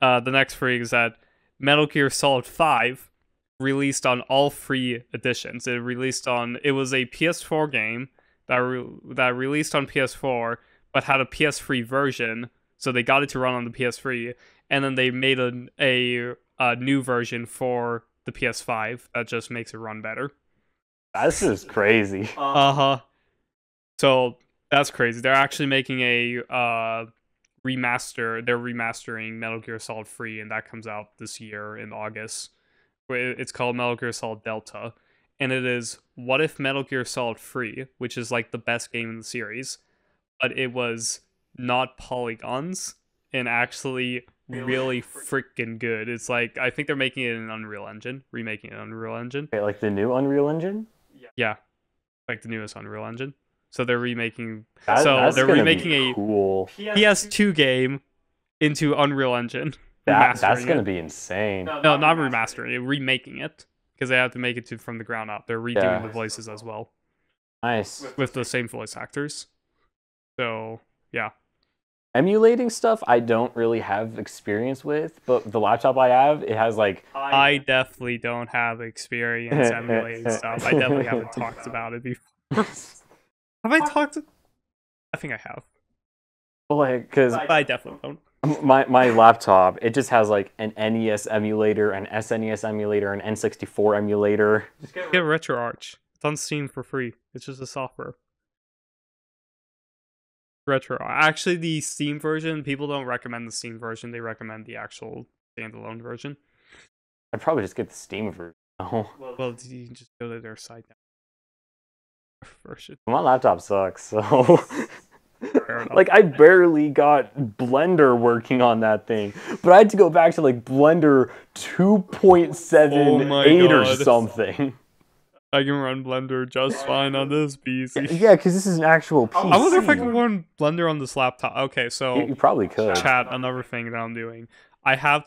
the next free is that Metal Gear Solid 5 released on all free editions. It was a PS4 game that released on PS4, but had a PS3 version, so they got it to run on the PS3, and then they made a new version for the PS5 that just makes it run better. This is crazy. So that's crazy. They're actually making a remaster. They're remastering Metal Gear Solid 3, and that comes out this year in August. It's called Metal Gear Solid Delta, and it is what if Metal Gear Solid 3, which is like the best game in the series, but it was not polygons and actually really freaking good. It's like, I think they're making it in Unreal Engine, remaking it in Unreal Engine. Okay, like the new Unreal Engine? Yeah, like the newest Unreal Engine. So they're remaking. That's they're remaking a cool PS2 game into Unreal Engine. That's gonna be insane. No, not remastering, remaking it, because they have to make it from the ground up. They're redoing the voices as well. Nice. With the same voice actors. So yeah. Emulating stuff I don't really have experience with, but the laptop I have, it has like... I definitely don't have experience emulating stuff. I definitely haven't talked about it before. Have I talked? I think I have. Like, because I definitely don't. My laptop, it just has like an NES emulator, an SNES emulator, an N64 emulator. Just get RetroArch. It's on Steam for free. It's just a software. Actually, the Steam version, people don't recommend the Steam version. They recommend the actual standalone version. I'd probably just get the Steam version. Well, you can just go to their site now. Version. My laptop sucks, so... Like, I barely got Blender working on that thing. But I had to go back to, like, Blender 2.78 or something. I can run Blender just fine on this PC. Yeah, because this is an actual PC. I wonder if I can run Blender on this laptop. Okay, so... You probably could. Chat, another thing that I'm doing. I have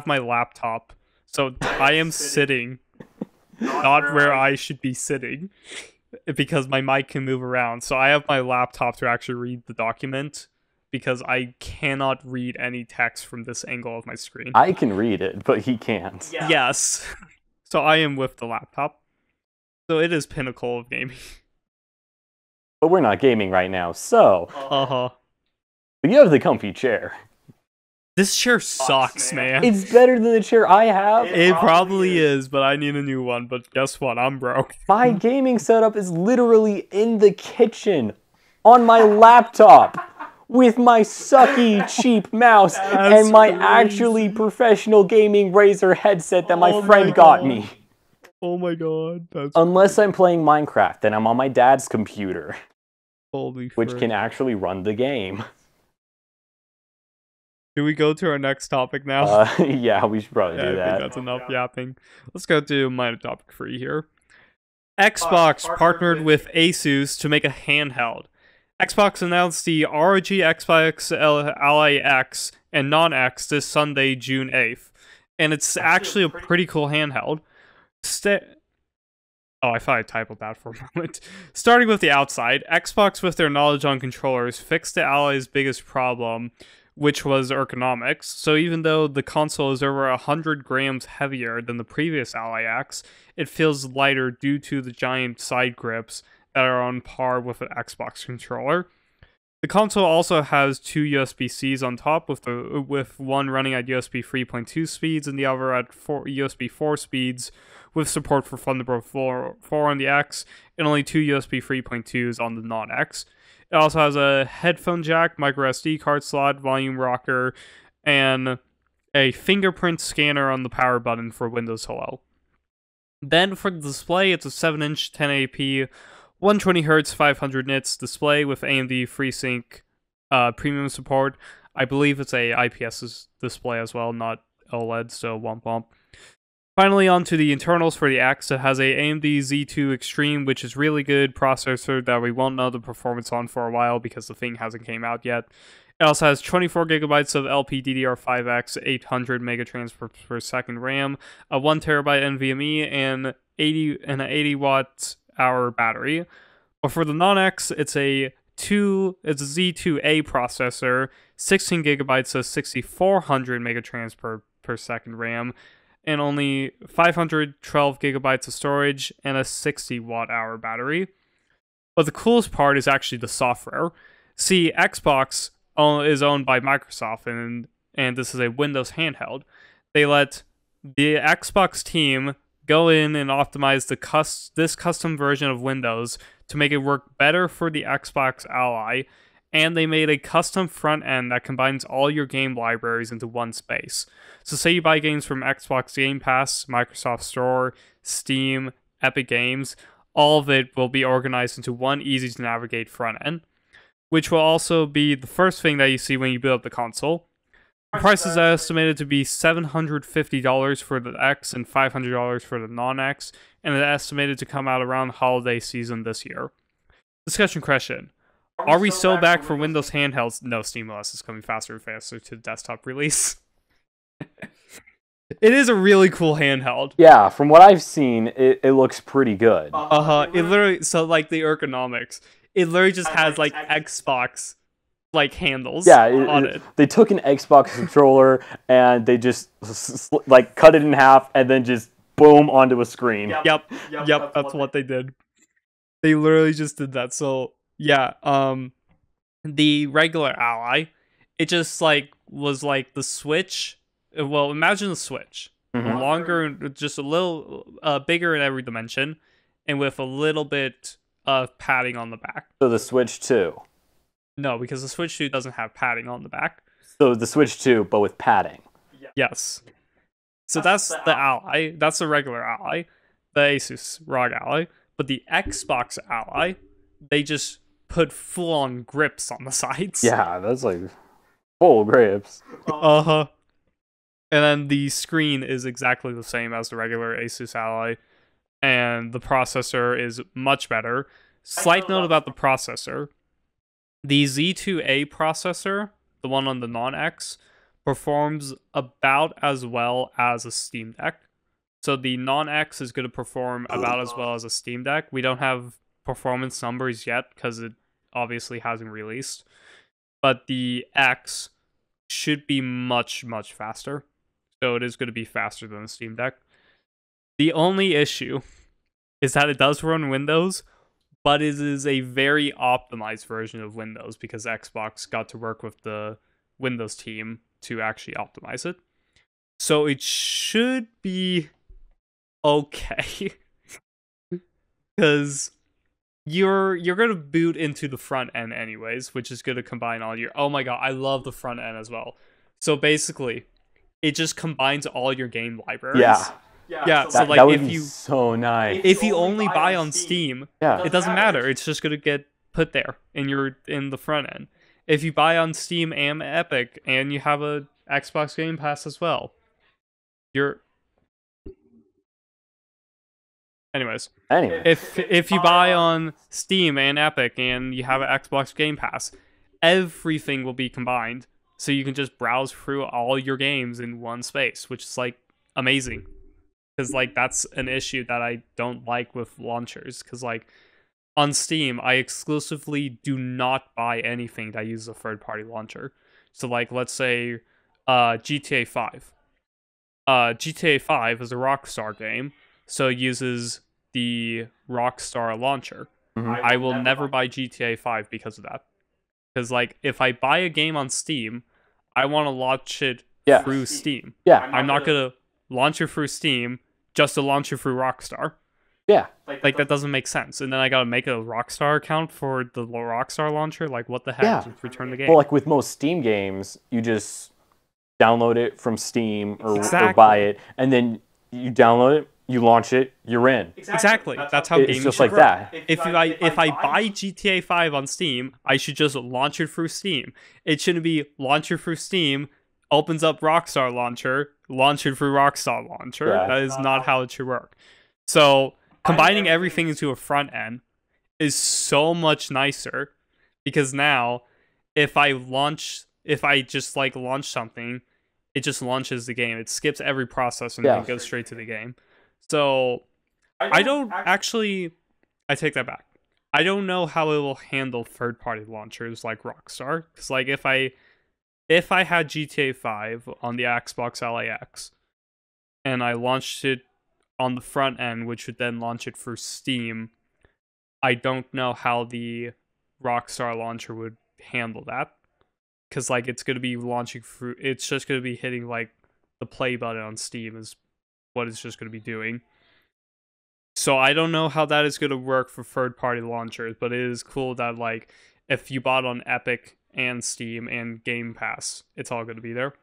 my laptop, so I am sitting not where I should be sitting, because my mic can move around. So I have my laptop to actually read the document, because I cannot read any text from this angle of my screen. I can read it, but he can't. Yeah. Yes. So I am with the laptop. So it is pinnacle of gaming. But we're not gaming right now, so... But you have the comfy chair. This chair sucks, man. It's better than the chair I have. It probably is, but I need a new one. But guess what? I'm broke. My gaming setup is literally in the kitchen on my laptop with my sucky cheap mouse and my actually professional gaming Razer headset that my friend got me. Oh my god. Unless I'm playing Minecraft, then I'm on my dad's computer. Holy which frick. can actually run the game. Do we go to our next topic now? Yeah, we should probably do that. I think that's enough yapping. Let's go to my topic 3 here. Xbox partnered with Asus to make a handheld. Xbox announced the ROG Xbox Ally X and Non-X this Sunday, June 8th. And it's actually a pretty cool handheld. I thought I typed that for a moment. Starting with the outside, Xbox, with their knowledge on controllers, fixed the Ally's biggest problem, which was ergonomics. So even though the console is over 100 grams heavier than the previous Ally X, it feels lighter due to the giant side grips that are on par with an Xbox controller. The console also has 2 USB-Cs on top, with one running at USB 3.2 speeds and the other at USB 4 speeds, with support for Thunderbolt 4 on the X, and only 2 USB 3.2s on the non-X. It also has a headphone jack, micro SD card slot, volume rocker, and a fingerprint scanner on the power button for Windows Hello. Then for the display, it's a 7-inch 1080p 120Hz 500 nits display with AMD FreeSync premium support. I believe it's a IPS display as well, not OLED, so womp womp. Finally, on to the internals for the X. It has a AMD Z2 Extreme, which is really good processor that we won't know the performance on for a while because the thing hasn't came out yet. It also has 24 gigabytes of LPDDR5X 800 megatransfers per second RAM, a 1 terabyte NVMe, and an 80 watt hour battery. But for the non-X, it's a it's a Z2A processor, 16 gigabytes of 6400 megatrans per second RAM, and only 512 gigabytes of storage and a 60 watt hour battery. But the coolest part is actually the software. See, Xbox is owned by Microsoft, and this is a Windows handheld. They let the Xbox team go in and optimize this custom version of Windows to make it work better for the Xbox Ally, and they made a custom front end that combines all your game libraries into one space. So say you buy games from Xbox Game Pass, Microsoft Store, Steam, Epic Games, all of it will be organized into one easy to navigate front end, which will also be the first thing that you see when you build up the console. The price is estimated to be $750 for the X and $500 for the non-X, and it's estimated to come out around holiday season this year. Discussion question. Are we still back for Windows handhelds? No, SteamOS is coming faster and faster to the desktop release. It is a really cool handheld. Yeah, from what I've seen, it looks pretty good. It literally, so like the ergonomics, it literally just has like Xbox like handles on it. They took an Xbox controller and they just like cut it in half and then just boom onto a screen. Yep, that's what they did. They literally just did that. So yeah, the regular Ally, it just like was like the Switch. Well, imagine the Switch, longer, just a little bigger in every dimension, and with a little bit of padding on the back. So the Switch 2. No, because the Switch 2 doesn't have padding on the back. So the Switch 2, but with padding. Yes. So that's the Ally. That's the regular Ally, the Asus ROG Ally. But the Xbox Ally, they just put full-on grips on the sides. Yeah, that's like full grips. And then the screen is exactly the same as the regular Asus Ally, and the processor is much better. Slight note about the processor. The Z2A processor, the one on the non-X, performs about as well as a Steam Deck. So the non-X is going to perform about as well as a Steam Deck. We don't have performance numbers yet because it obviously hasn't released. But the X should be much, much faster. So it is going to be faster than the Steam Deck. The only issue is that it does run Windows, but it is a very optimized version of Windows because Xbox got to work with the Windows team to actually optimize it. So it should be okay. Because you're going to boot into the front end anyways, which is going to combine all your... Oh my god, I love the front end as well. So basically, it just combines all your game libraries. Yeah, so like that would if be you so nice. If you only buy on Steam, it doesn't matter. It's just gonna get put there in the front end. If you buy on Steam and Epic and you have a Xbox Game Pass as well, Anyways, if you buy on Steam and Epic and you have an Xbox Game Pass, everything will be combined, so you can just browse through all your games in one space, which is like amazing. Because, like, that's an issue that I don't like with launchers. Because, like, on Steam, I exclusively do not buy anything that uses a third-party launcher. So, like, let's say GTA 5. GTA 5 is a Rockstar game, so it uses the Rockstar launcher. I will never buy GTA 5 because of that. Because, like, if I buy a game on Steam, I want to launch it through Steam. I'm not going to launch it through Steam just to launch it through Rockstar. Like that doesn't make sense. And then I gotta make a Rockstar account for the Rockstar launcher. Like, what the heck? Just return the game. Well, like with most Steam games, you just download it from Steam or buy it, and then you download it, you launch it, you're in. Exactly. That's how gaming just should like work. that. If I buy GTA 5 on Steam, I should just launch it through Steam. It shouldn't be launch it through Steam, opens up Rockstar Launcher, launch it through Rockstar Launcher. That is not how it should work. So combining everything into a front end is so much nicer, because now if I just like launch something, it just launches the game. It skips every process and then goes straight to the game. So I take that back. I don't know how it will handle third-party launchers like Rockstar. Because like if I had GTA 5 on the Xbox LAX and I launched it on the front end, which would then launch it for Steam, I don't know how the Rockstar launcher would handle that. Because like it's going to be launching through, it's just going to be hitting like the play button on Steam is what it's just going to be doing. So I don't know how that is going to work for third-party launchers, but it is cool that like if you bought on Epic and Steam and Game Pass, it's all going to be there.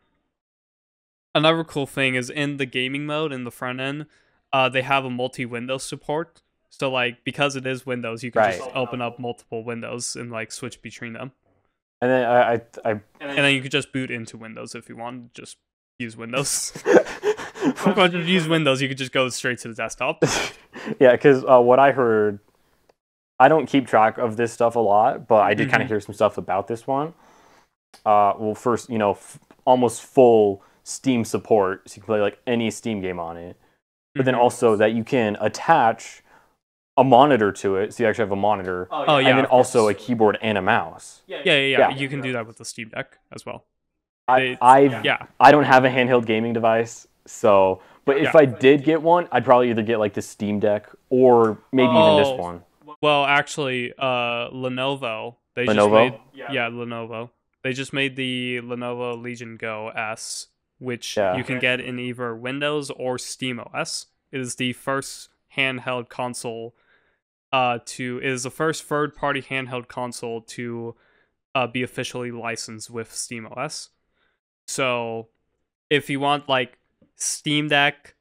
Another cool thing is in the gaming mode in the front end, they have a multi-window support. So like because it is Windows, you can just open up multiple windows and like switch between them. And then and then you could just boot into Windows if you want. Just use Windows. If you want to use Windows, you could just go straight to the desktop. Yeah, because what I heard, I don't keep track of this stuff a lot, but I did kind of hear some stuff about this one. Well, first, almost full Steam support, so you can play like any Steam game on it. But then also that you can attach a monitor to it, so you actually have a monitor. And then also a keyboard and a mouse. Yeah. You can do that with the Steam Deck as well. I don't have a handheld gaming device, so. But if I did get one, I'd probably either get like the Steam Deck or maybe even this one. Well, actually, Lenovo. Lenovo. They just made the Lenovo Legion Go S, which you can get in either Windows or SteamOS. It is the first handheld console it is the first third-party handheld console to be officially licensed with SteamOS. So, if you want like Steam Deck,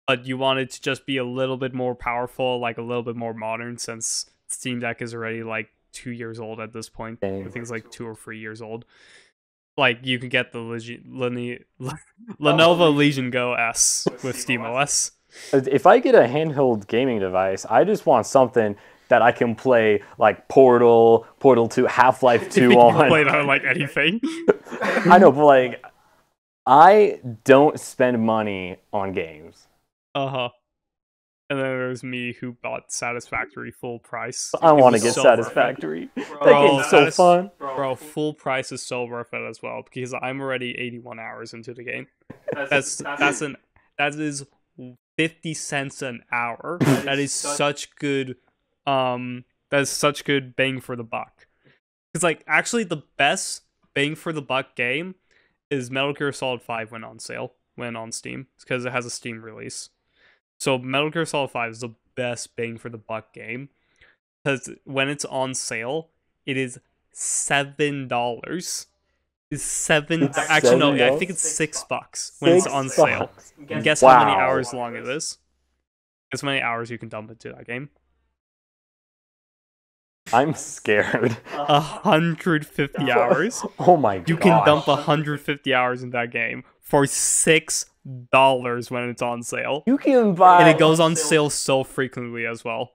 but you want it to just be a little bit more powerful, like a little bit more modern, since Steam Deck is already like 2 years old at this point. I think it's like 2 or 3 years old. Like you can get the Lenovo Legion Go S with SteamOS. If I get a handheld gaming device, I just want something that I can play like Portal 2, Half-Life 2 on. Play it on like anything. I know, but like I don't spend money on games. And then there's me who bought Satisfactory full price. I want to get Satisfactory. That game's so fun. Bro, full price is so worth it as well because I'm already 81 hours into the game. That is 50 cents an hour. That is such good bang for the buck. Because like actually the best bang for the buck game is Metal Gear Solid 5 when on Steam, because it has a Steam release. So Metal Gear Solid 5 is the best bang for the buck game because when it's on sale, it is $7. It's $7. Actually, no, I think it's $6 when it's on sale. And guess how many hours long it is? Guess how many hours you can dump into that game? I'm scared. 150 hours. Oh my god. You can dump 150 hours in that game for $6 when it's on sale. You can buy, and it goes on sale so frequently as well.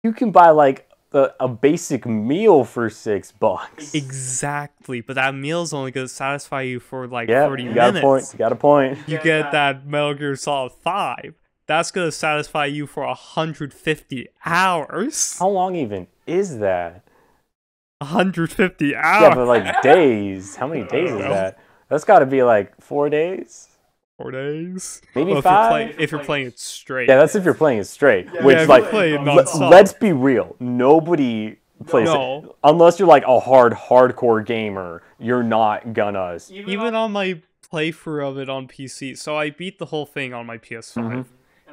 You can buy like a basic meal for $6. Exactly, but that meal is only going to satisfy you for like 30 minutes. You got a point. You get that Metal Gear Solid 5. That's going to satisfy you for 150 hours. How long even is that? 150 hours. Yeah, but like days. How many days is that? That's got to be like 4 days. 4 days. Maybe 5. If you're playing it straight. Yeah, that's if you're playing it straight. Which like, let's be real. Nobody plays it unless you're like a hardcore gamer. You're not gonna. Even on my playthrough of it on PC, so I beat the whole thing on my PS5,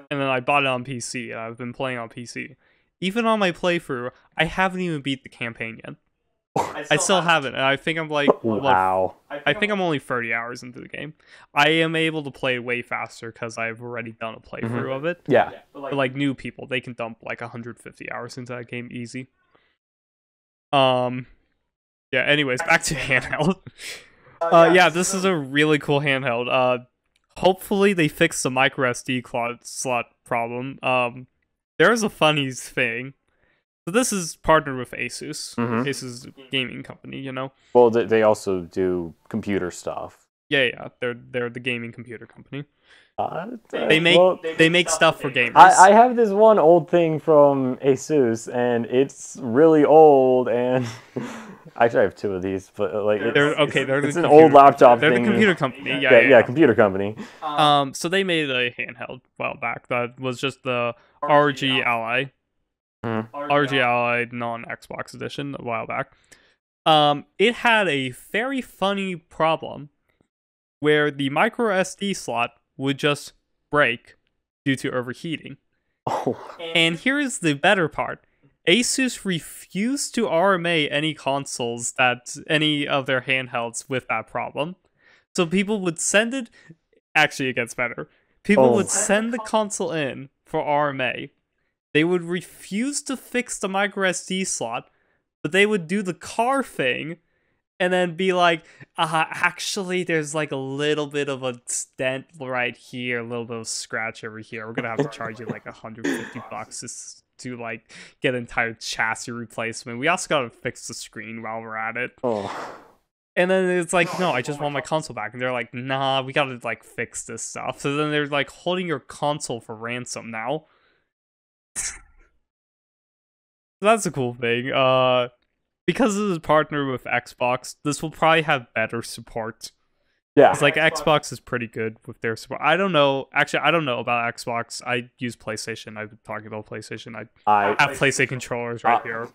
and then I bought it on PC, and I've been playing on PC. Even on my playthrough, I haven't even beat the campaign yet. I still haven't, and I think I'm like, I think I'm only 30 hours into the game. I am able to play way faster because I've already done a playthrough of it. Yeah. But like new people, they can dump like 150 hours into that game easy. Yeah, anyways, back to handheld. Yeah, this is a really cool handheld. Hopefully they fix the micro SD slot problem. There's a funny thing. So this is partnered with Asus. Asus gaming company, you know. Well, they also do computer stuff. Yeah. They're the gaming computer company. They make stuff for gamers. I have this one old thing from Asus, and it's really old, and actually I have two of these, but like it's an old laptop they're thing. The computer company. Yeah, computer company. So they made a handheld a while back that was just the RG Ally. RG Ally non-Xbox edition a while back. It had a very funny problem where the micro SD slot would just break due to overheating. And here's the better part. Asus refused to RMA any consoles any of their handhelds with that problem. So people would send it. Actually, it gets better. People would send the console in for RMA. They would refuse to fix the micro SD slot, but they would do the car thing and then be like, actually, there's like a little bit of a dent right here, a little bit of scratch over here. We're gonna have to charge you like $150 to like get an entire chassis replacement. We also gotta fix the screen while we're at it. And then it's like, no, I just want my console back. And they're like, nah, we gotta like fix this stuff. So then they're like holding your console for ransom now. That's a cool thing. Because this is partnered with Xbox, this will probably have better support. Yeah. It's like Xbox is pretty good with their support. I don't know. Actually, I don't know about Xbox. I use PlayStation. I've been talking about PlayStation. I have PlayStation controllers right here.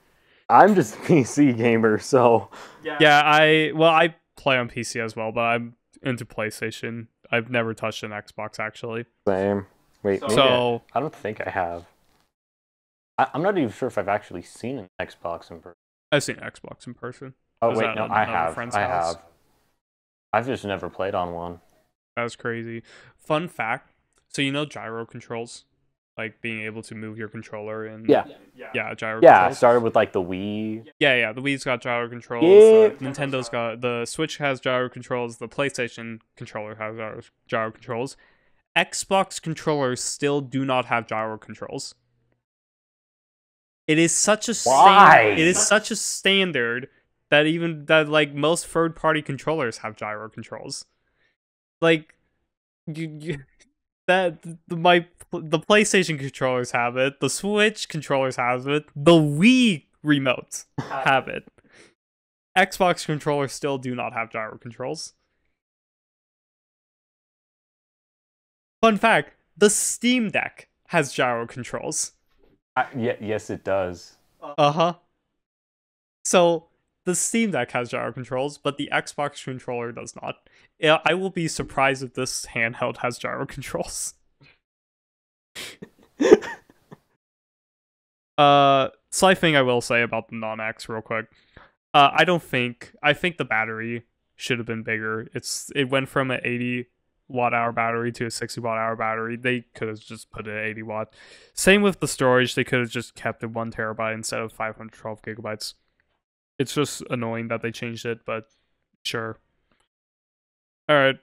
I'm just a PC gamer, so... Yeah, I play on PC as well, but I'm into PlayStation. I've never touched an Xbox, actually. Same. Wait, so... I don't think I have. I'm not even sure if I've actually seen an Xbox in person. I've seen Xbox in person. Oh, wait, no, I have. I've just never played on one. That's crazy. Fun fact. So you know gyro controls? Like being able to move your controller and... Yeah, gyro controls. Yeah, it started with like the Wii. Yeah, the Wii's got gyro controls. Nintendo's got... The Switch has gyro controls. The PlayStation controller has gyro controls. Xbox controllers still do not have gyro controls. It is such a standard that like most third-party controllers have gyro controls. Like the PlayStation controllers have it, the Switch controllers have it, the Wii remotes have it. Xbox controllers still do not have gyro controls. Fun fact, the Steam Deck has gyro controls. Yes, it does. So, the Steam Deck has gyro controls, but the Xbox controller does not. I will be surprised if this handheld has gyro controls. Slight thing I will say about the non-X real quick. I think the battery should have been bigger. It went from an 80 watt-hour battery to a 60 watt-hour battery. They could have just put it at 80 watt. Same with the storage. They could have just kept it 1 terabyte instead of 512 gigabytes. It's just annoying that they changed it, but sure. Alright.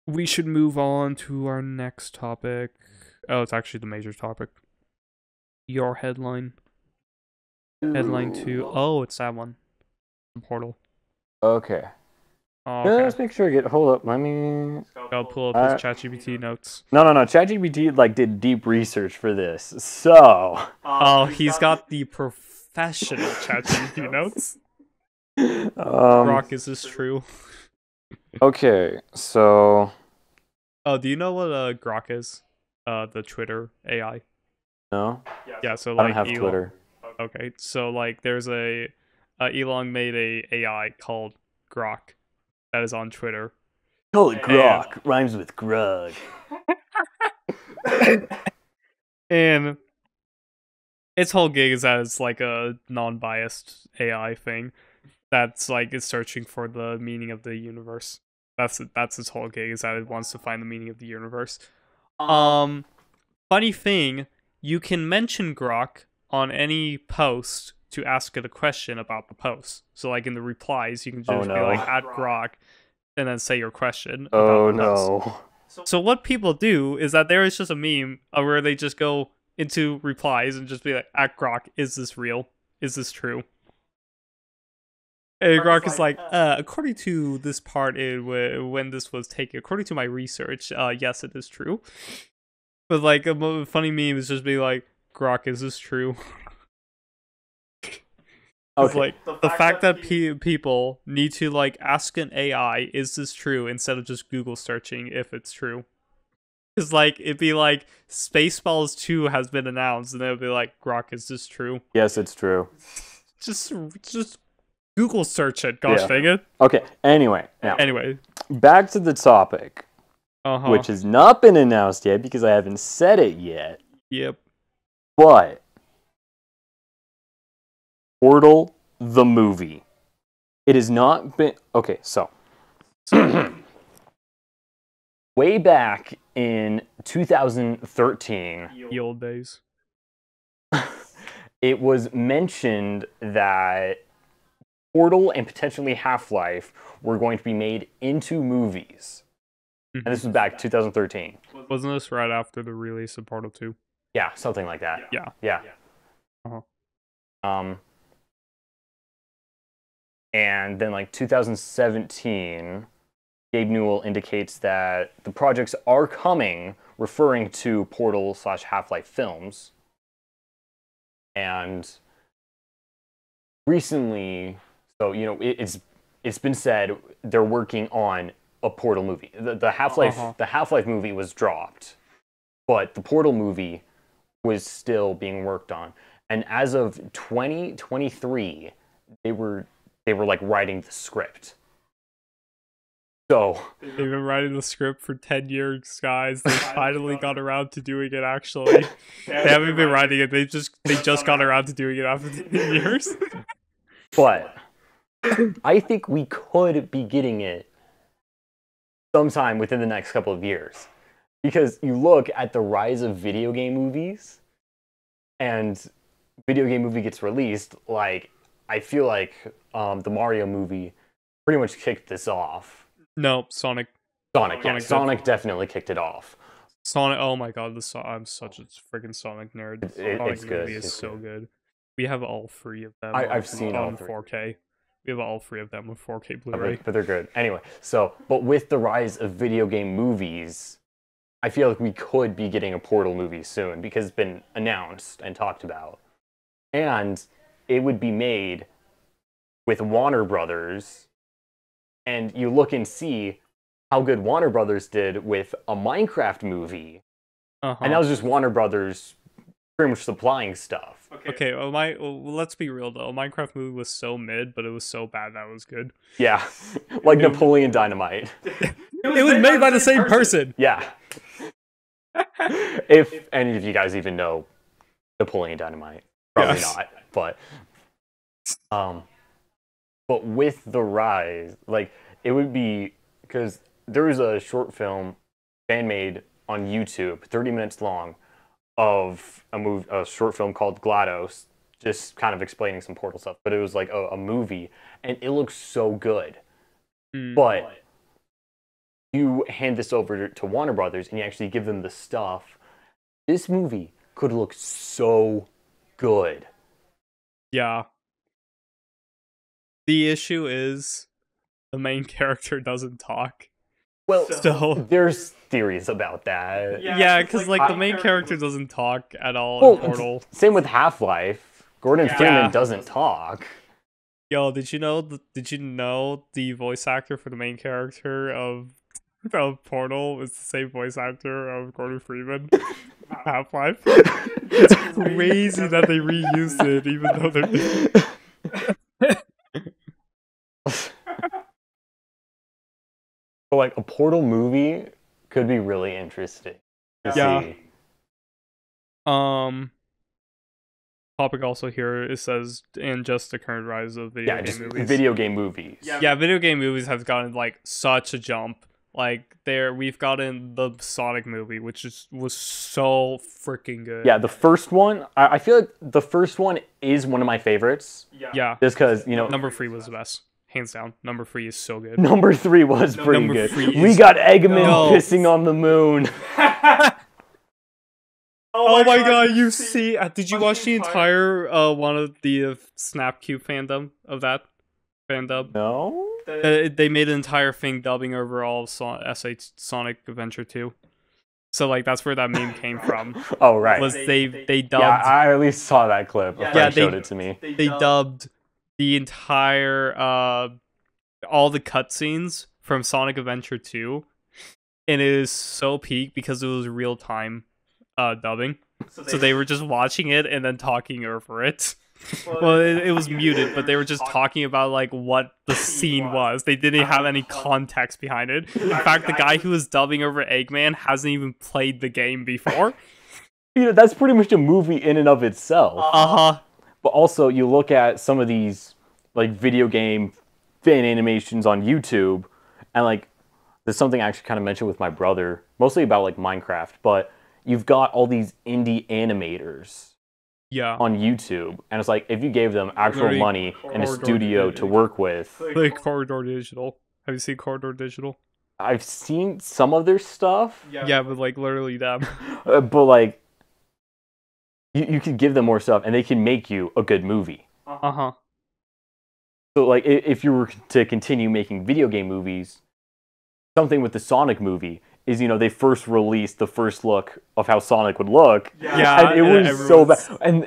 We should move on to our next topic. Oh, it's actually the major topic. Your headline. Headline 2. Oh, it's that one. The portal. Okay. Okay. Let's make sure hold up, let me... I'll pull up his ChatGPT notes. No, ChatGPT like did deep research for this, so... Oh, he's got the professional ChatGPT notes? Rock, is this true? Okay, so... Oh, do you know what Grok is? The Twitter AI? No? Yeah, so I like don't have Twitter. Okay, so like there's Elon made a AI called Grok that is on Twitter. Call it Grok. Rhymes with Grug. And its whole gig is that it's like a non-biased AI thing that's like is searching for the meaning of the universe. That's its whole gig, is that it wants to find the meaning of the universe. Funny thing, you can mention Grok on any post to ask it a question about the post. So like in the replies, you can just be like @Grok and then say your question. Oh no. So what people do is that there is just a meme where they just go into replies and just be like, @Grok, is this real? Is this true? And Grok is like, according to this part, when this was taken, according to my research, yes, it is true. But like a funny meme is just be like, Grok, is this true? It's like the fact that people need to like ask an AI, is this true, instead of just Google searching if it's true. Because like it'd be like Spaceballs 2 has been announced, and they'll be like, Grok, is this true? Yes, it's true. Just Google search it. Gosh dang it. Okay. Anyway, back to the topic, which has not been announced yet because I haven't said it yet. Yep. But Portal the movie. It has not been... Okay, so... way back in 2013... The old days. It was mentioned that Portal and potentially Half-Life were going to be made into movies. And this was back 2013. Wasn't this right after the release of Portal 2? Yeah, something like that. Yeah. And then like 2017, Gabe Newell indicates that the projects are coming, referring to Portal/Half-Life films. And recently, so you know, it's been said they're working on a Portal movie. The Half-Life movie was dropped, but the Portal movie was still being worked on. And as of 2023, they were like writing the script. So they've been writing the script for 10 years, guys. They finally got around to doing it. Actually, they haven't been writing it. They just got around to doing it after 10 years. But I think we could be getting it sometime within the next couple of years, because you look at the rise of video game movies, and video game movie gets released. Like, I feel like the Mario movie pretty much kicked this off. No, Sonic Definitely kicked it off. Sonic, oh my god, I'm such a freaking Sonic nerd. It's good. Movie is so good. We have all three of them. I've seen all on three. 4K. We have all three of them with 4K Blu-ray. But they're good. Anyway, but with the rise of video game movies, I feel like we could be getting a Portal movie soon, because it's been announced and talked about. And it would be made with Warner Brothers. And you look and see how good Warner Brothers did with a Minecraft movie. And that was just Warner Brothers pretty much supplying stuff. Okay, let's be real though. A Minecraft movie was so mid, but it was so bad that was good. Yeah, like Napoleon Dynamite. It was made by the same person. Yeah. If any of you guys even know Napoleon Dynamite, probably not. But with the rise, like, it would be, because there was a short film fan made on YouTube, 30 minutes long, of a short film called GLaDOS, just kind of explaining some Portal stuff. But it was like a movie, and it looks so good. But you hand this over to Warner Brothers, and you actually give them the stuff. This movie could look so good. Yeah. The issue is the main character doesn't talk. Well, there's theories about that. Yeah, because like the main character doesn't talk at all in Portal. Same with Half-Life. Gordon Freeman doesn't talk. Yo, did you know the voice actor for the main character of Portal is the same voice actor of Gordon Freeman? Half-Life. It's crazy that they reused it, even though they're. But like a Portal movie could be really interesting to see. Topic also here, it says, and just the current rise of video game movies. Video game movies. Yeah, video game movies have gotten like such a jump. Like we've gotten the Sonic movie, which was so freaking good. Yeah, the first one, I feel like the first one is one of my favorites. Yeah. Just because, you know, number 3 was the best. Hands down. Number 3 is so good. Number 3 was pretty good. We got Eggman pissing on the moon. Oh my god, you see... did you watch the entire one of the Snapcube fandom of that? fan dub. No. They made an entire thing dubbing over all of Sonic Adventure 2. So like that's where that meme came from. Oh right. Was they dubbed? Yeah, I at least saw that clip. A friend showed it to me. They dubbed the entire all the cutscenes from Sonic Adventure 2, and it is so peak because it was real time dubbing. So they were just watching it and then talking over it. Well, it was muted, but they were just talking about like what the scene was. They didn't have any context behind it. In fact, the guy who was dubbing over Eggman hasn't even played the game before. That's pretty much a movie in and of itself. But also, you look at some of these like video game fan animations on YouTube, and like there's something I actually kind of mentioned with my brother, mostly about like Minecraft. But you've got all these indie animators. Yeah. On YouTube, and it's like if you gave them actual money and a studio to work with, like Corridor Digital. Have you seen Corridor Digital? I've seen some of their stuff. Yeah, but like literally them. But like, you could give them more stuff, and they can make you a good movie. So like, if you were to continue making video game movies, something with the Sonic movie is, they first released the first look of how Sonic would look. Yeah, and it was so bad.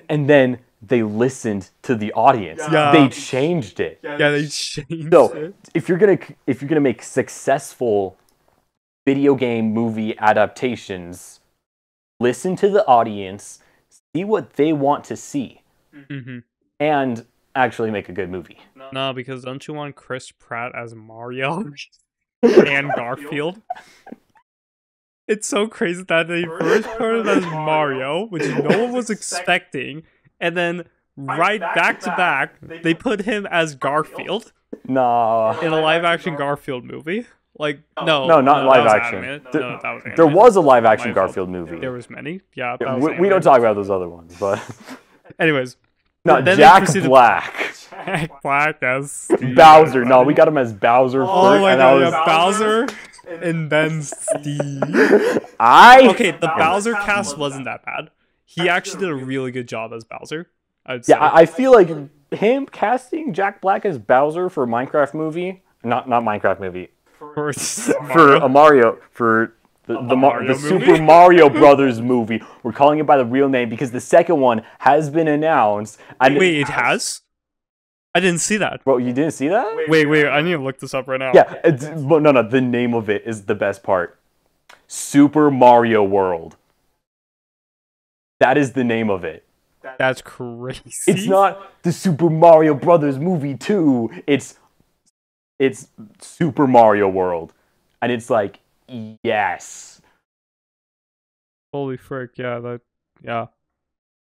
And then they listened to the audience. Yeah. They changed it. Yeah, they changed it. So if you're gonna make successful video game movie adaptations, listen to the audience, see what they want to see, and actually make a good movie. No, because don't you want Chris Pratt as Mario and Garfield? It's so crazy that they first put him as Mario, which no one was expecting, and then right back to back, they put him as Garfield. Nah. In a live-action Garfield movie. Like, no, not live action. There was a live-action Garfield movie. There was many. Yeah, we don't talk about those other ones, but... Anyways. No, Jack Black. Jack Black as... Bowser. No, we got him as Bowser first. Oh my god, yeah, Bowser... And then Steve. Okay, the Bowser cast wasn't that bad. He actually did a really good job as Bowser. I feel like him casting Jack Black as Bowser for a Minecraft movie, not Minecraft movie, for a Mario, for the Super Mario Brothers movie. We're calling it by the real name because the second one has been announced. Wait, it has? I didn't see that. Bro, you didn't see that? Wait, I need to look this up right now. Yeah, but no, the name of it is the best part. Super Mario World. That is the name of it. That's crazy. It's not the Super Mario Brothers movie 2. It's Super Mario World. And it's like, yes. Holy frick, yeah.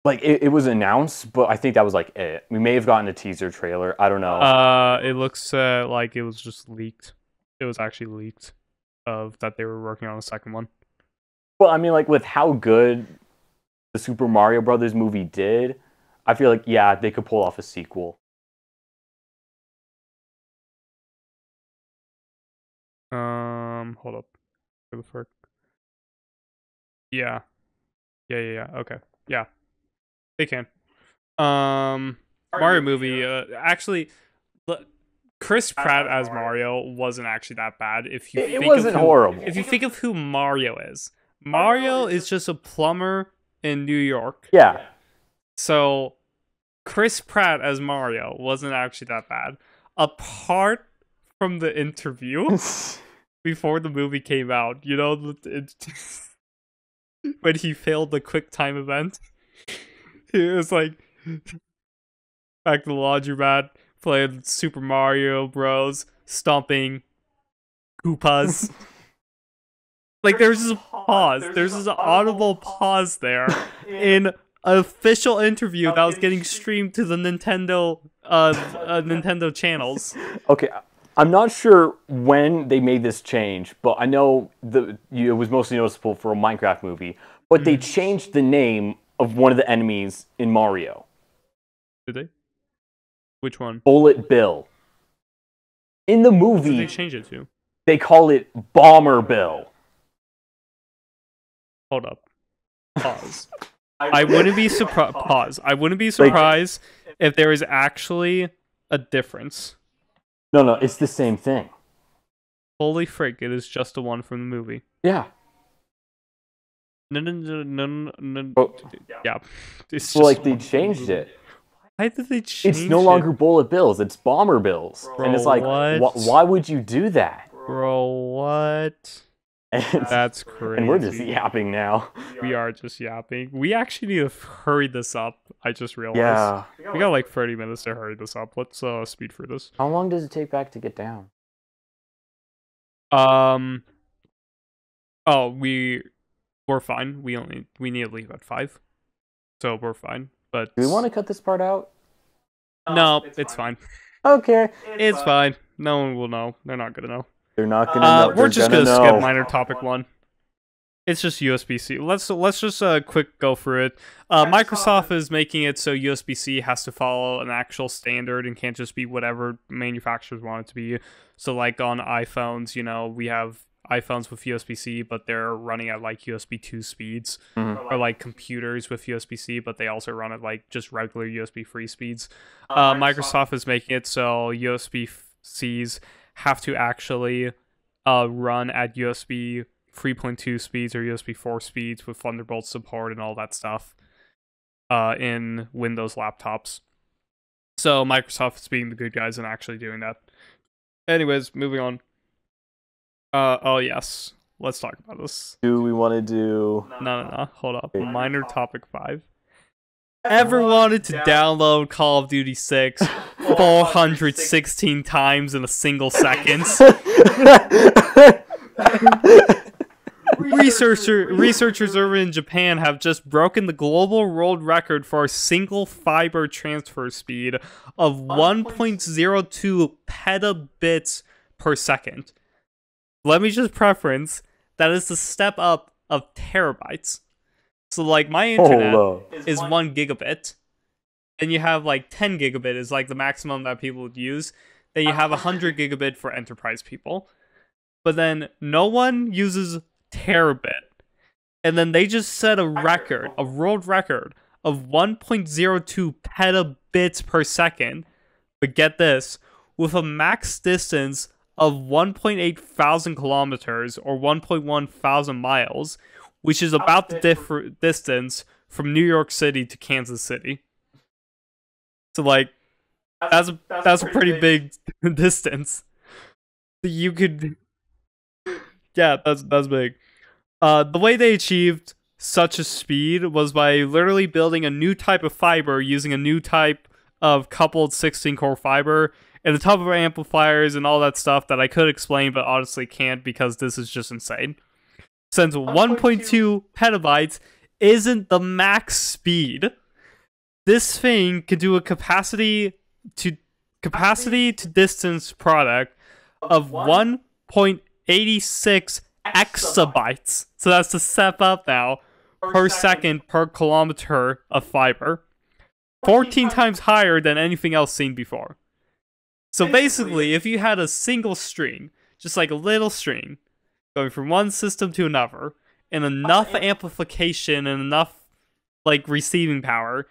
Like, it was announced, but I think that was, like, it. We may have gotten a teaser trailer. I don't know. It looks like it was just leaked. It was actually leaked that they were working on a second one. Well, I mean, like, with how good the Super Mario Brothers movie did, I feel like, yeah, they could pull off a sequel. Hold up. Where the frick? Yeah. Okay. Yeah. They can. Mario movie. Actually, Chris Pratt as Mario wasn't actually that bad. It wasn't horrible. If you think of who Mario is just a plumber in New York. Yeah. So, Chris Pratt as Mario wasn't actually that bad. Apart from the interview before the movie came out, when he failed the quick time event. He was like back to the laundromat, playing Super Mario Bros, stomping Koopas. Like, there's just a pause. There's just an audible pause there in an official interview that was getting streamed to the Nintendo channels. Okay, I'm not sure when they made this change, but I know it was mostly noticeable for a Minecraft movie. But they changed the name of one of the enemies in Mario. Did they? Which one? Bullet Bill. In the movie, what did they change it to? They call it Bomber Bill. Hold up. Pause. I wouldn't be surprised. Pause. I wouldn't be surprised if there is actually a difference No, it's the same thing. Holy frick! It is just the one from the movie. Yeah. No. Oh. Yeah. It's Well, just like, they changed it. Why did they change it? It's no longer bullet bills, it's bomber bills. Bro, and it's like, what? why would you do that? Bro, what? And, That's crazy. and we're just yapping now. We are just yapping. We actually need to hurry this up. I just realized. Yeah. We got like 30 minutes to hurry this up. Let's speed through this. How long does it take back to get down? Oh, we're fine. We need to leave at 5. So we're fine. But Do we want to cut this part out? No, it's fine. Okay. It's fine. No one will know. They're not gonna know. They're not gonna know. We're just gonna know. skip minor topic 1. It's just USB-C. Let's just quick go through it. Microsoft is making it so USB-C has to follow an actual standard and can't just be whatever manufacturers want it to be. So like on iPhones, we have iPhones with USB-C, but they're running at like USB 2 speeds, or like computers with USB-C, but they also run at like just regular USB 3 speeds. Microsoft is making it so USB-Cs have to actually run at USB 3.2 speeds or USB 4 speeds with Thunderbolt support and all that stuff in Windows laptops. So Microsoft is being the good guys and actually doing that. Anyways, moving on. Oh yes, let's talk about this. Do we want to do... No, hold up. Minor topic 5. Ever wanted to download Call of Duty 6 416 times in a single second? Researchers over in Japan have just broken the global world record for a single fiber transfer speed of 1.02 petabits per second. Let me just preference, that is the step up of terabytes. So like my internet is 1 gigabit. Then you have like 10 gigabit is like the maximum that people would use. Then you have 100 gigabit for enterprise people. But then no one uses terabit. And then they just set a record, a world record of 1.02 petabits per second. But get this, with a max distance of 1.8 thousand kilometers or 1.1 thousand miles, which is about the distance from New York City to Kansas City. So like, that's a pretty big distance. You could, yeah, that's big. The way they achieved such a speed was by literally building a new type of fiber using a new type of coupled 16-core fiber and a ton of amplifiers and all that stuff that I could explain, but honestly can't because this is just insane. Since 1.2 petabytes isn't the max speed, this thing could do a capacity to distance product of 1.86 exabytes. So that's the step up now per second per kilometer of fiber. 14 times higher than anything else seen before. So basically, if you had a single string, just like a little string, going from one system to another, and enough amplification and enough like receiving power,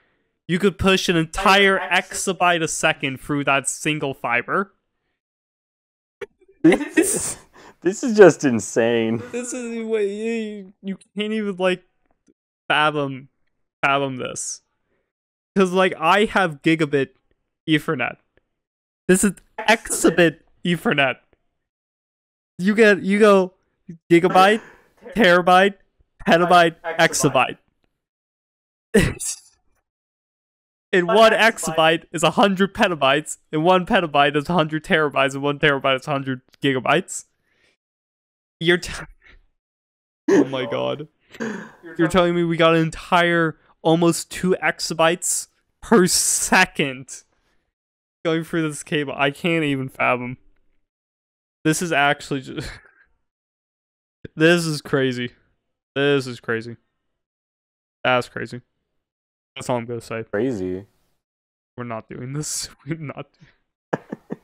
you could push an entire exabyte a second through that single fiber. This is just insane. This is way you can't even like fathom this. Because like I have gigabit Ethernet. This is exabit Ethernet. You go gigabyte, terabyte, petabyte, exabyte. And 1 exabyte is 100 petabytes, and 1 petabyte is 100 terabytes, and 1 terabyte is 100 gigabytes. Oh my god. You're telling me we got an entire almost 2 exabytes per second going through this cable? I can't even fathom. This is actually just... This is crazy. This is crazy. That's crazy. That's all I'm gonna say. Crazy. We're not doing this. We're not.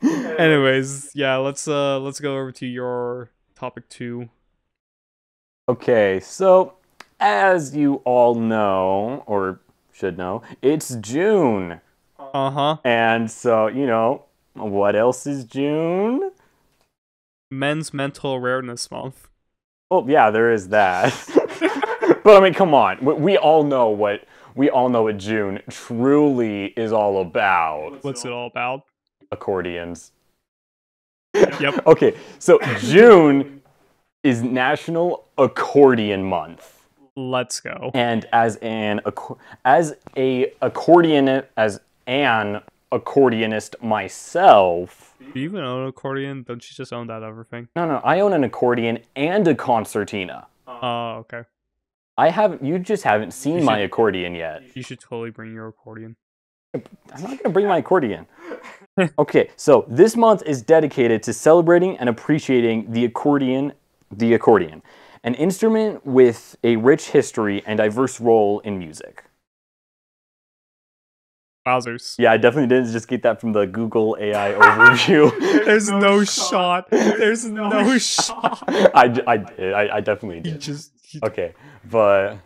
Anyways, yeah, let's go over to your topic 2. Okay, so as you all know, or should know, it's June. Uh-huh. And so, What else is June? Men's Mental Awareness Month. Well, yeah, there is that. But I mean, come on. We all know what June truly is all about. What's it all about? Accordions. Yep. Okay, so June is National Accordion Month. Let's go. And as an accordionist myself. Do you even own an accordion? Don't you just own that other thing? No, I own an accordion and a concertina. Oh, okay. You just haven't seen my accordion yet. You should totally bring your accordion. I'm not going to bring my accordion. Okay, so this month is dedicated to celebrating and appreciating the accordion, an instrument with a rich history and diverse role in music. Wowzers. Yeah, I definitely didn't just get that from the Google AI overview. There's no shot. There's no shot. I definitely did. Okay, but...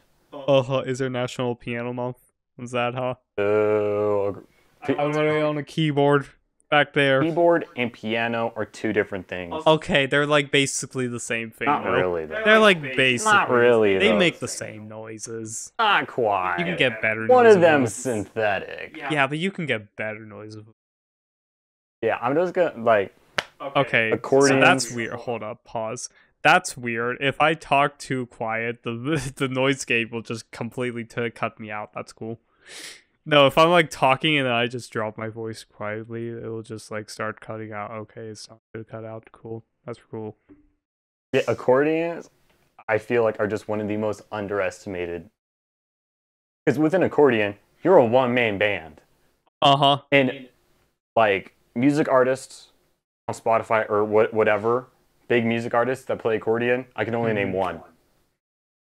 Is there National Piano Month? Is that, huh? I'm literally on a keyboard back there. Keyboard and piano are two different things. Okay, they're like basically the same thing. Not really, though. They're like basically. Not really, They though. make the same noises. Not quite. You can get better One noises. of them's synthetic. Yeah, but you can get better noises. Yeah, I'm just gonna, like... Okay, accordions. so that's weird. Hold up, pause. That's weird. If I talk too quiet, the noise gate will just completely cut me out. That's cool. No, if I'm like talking and then I just drop my voice quietly, it will just like start cutting out. Okay, it's not gonna cut out. Cool. That's cool. Yeah, accordions, I feel like, are just one of the most underestimated. Because with an accordion, you're a one-man band. Uh-huh. And, like, music artists on Spotify or whatever, big music artists that play accordion, I can only name one.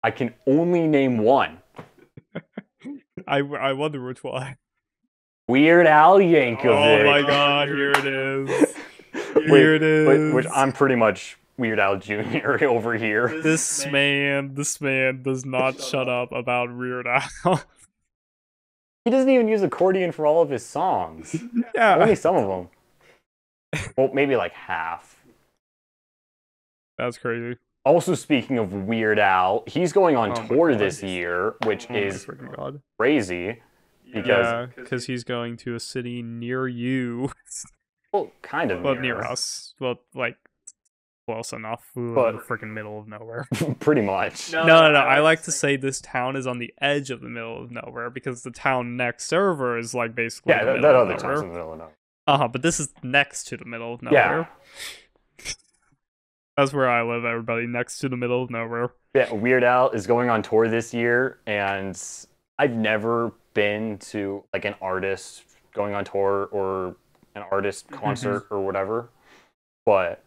I can only name one. I wonder which one. Weird Al Yankovic. Oh my god, here it is. Here it is. Which I'm pretty much Weird Al Jr. over here. This man does not shut up about Weird Al. He doesn't even use accordion for all of his songs. Yeah. Only some of them. Well, maybe like half. That's crazy. Also, speaking of Weird Al, he's going on tour this year, which is crazy. Because he's going to a city near you. Well, kind of well, near us. Well, like, close enough. In the freaking middle of nowhere. Pretty much. No. I like to say this town is on the edge of the middle of nowhere because the town next server is like basically that other town's in the middle of nowhere. But this is next to the middle of nowhere. Yeah. That's where I live, everybody, next to the middle of nowhere. Yeah, Weird Al is going on tour this year, and I've never been to like an artist going on tour or an artist concert or whatever, but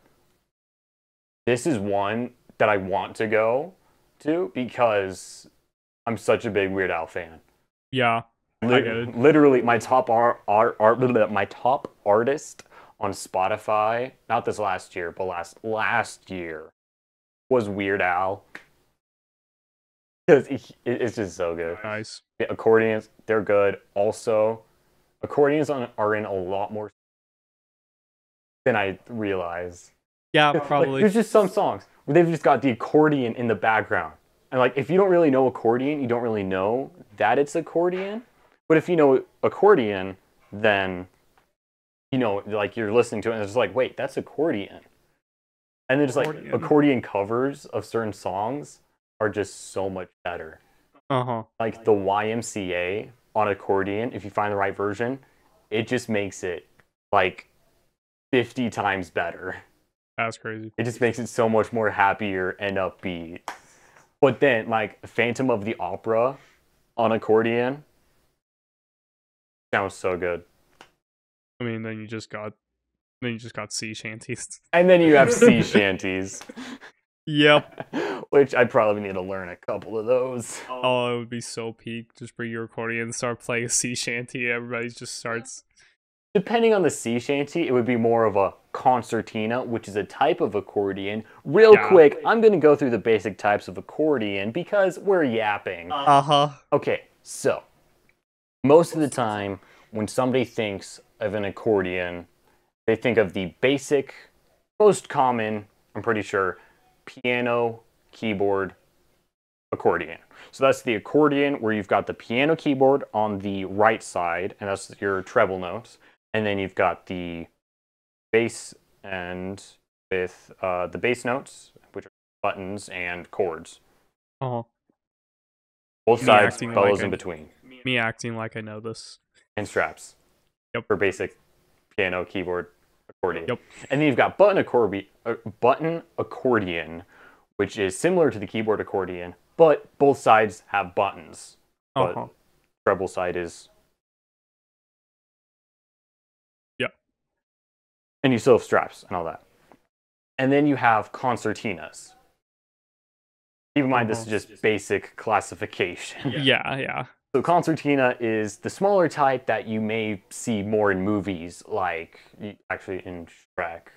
this is one that I want to go to because I'm such a big Weird Al fan. Yeah, I get it. Literally, my top my top artist on Spotify, not this last year, but last year, was Weird Al. Because it's just so good. Nice. Yeah, accordions, they're good. Also, accordions are in a lot more than I realized. Yeah, probably. Like, there's just some songs where they've just got the accordion in the background. And like, if you don't really know accordion, you don't really know that it's accordion. But if you know accordion, then you know, like you're listening to it and it's just like, wait, that's accordion. And then just like accordion covers of certain songs are just so much better. Like the YMCA on accordion, if you find the right version, it just makes it like 50 times better. That's crazy. It just makes it so much more happier and upbeat. But then like Phantom of the Opera on accordion sounds so good. I mean, then you just got sea shanties. And then you have sea shanties. Yep. Which I probably need to learn a couple of those. Oh, it would be so peak. Just bring your accordion and start playing a sea shanty. Everybody just starts. Depending on the sea shanty, it would be more of a concertina, which is a type of accordion. Real quick, I'm going to go through the basic types of accordion because we're yapping. Okay, so most of the time when somebody thinks of an accordion, they think of the basic, most common, I'm pretty sure, piano, keyboard, accordion. So that's the accordion where you've got the piano keyboard on the right side, and that's your treble notes. And then you've got the bass end with the bass notes, which are buttons and chords. Oh. Both sides, bellows in between. Me acting like I know this. And straps. Yep. For basic piano, keyboard, accordion. Yep. And then you've got button accordion, which is similar to the keyboard accordion, but both sides have buttons. But treble side is... Yep. And you still have straps and all that. And then you have concertinas. Keep in mind, this is just basic classification. Yeah. So concertina is the smaller type that you may see more in movies, like actually in Shrek,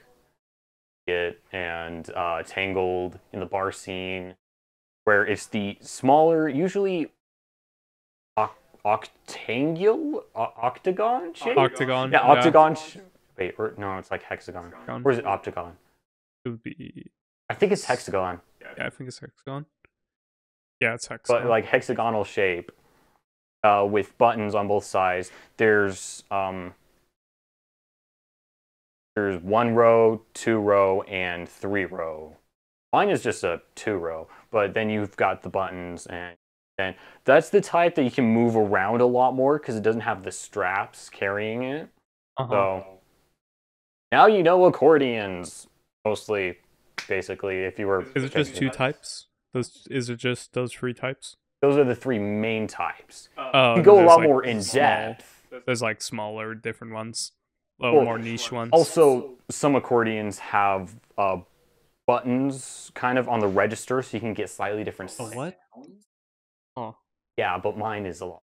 and Tangled in the bar scene, where it's the smaller, usually octagon shape? Octagon. Yeah, octagon. Wait, no, it's like hexagon. Or is it octagon? It would be... I think it's hexagon. Yeah, I think it's hexagon. Yeah, it's hexagon. But like hexagonal shape with buttons on both sides. There's 1 row, 2 row, and 3 row. Mine is just a 2 row, but then you've got the buttons, and that's the type that you can move around a lot more because it doesn't have the straps carrying it. So now you know accordions mostly. Basically, if you were... Is it just 2 types? Is it just those 3 types? Those are the 3 main types. Oh, you go a lot like more in depth. There's like smaller, different ones. More niche ones. Also, some accordions have buttons kind of on the register, so you can get slightly different sounds. What? Oh. Yeah, but mine is a lot.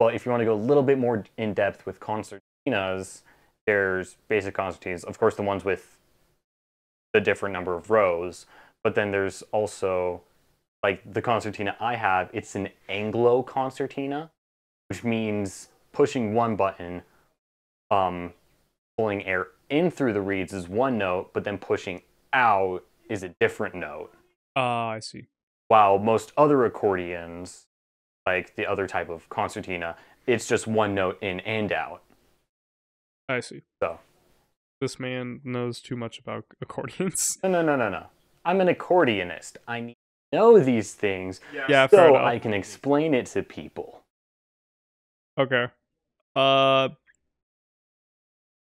But if you want to go a little bit more in depth with concertinas, there's basic concertinas. Of course, the ones with the different number of rows, but then there's also like the concertina I have. It's an Anglo concertina, which means pushing one button, pulling air in through the reeds is one note, but then pushing out is a different note. I see. While most other accordions, like the other type of concertina, it's just one note in and out. I see. So this man knows too much about accordions. No. I'm an accordionist. I need to know these things so I can explain it to people. Okay.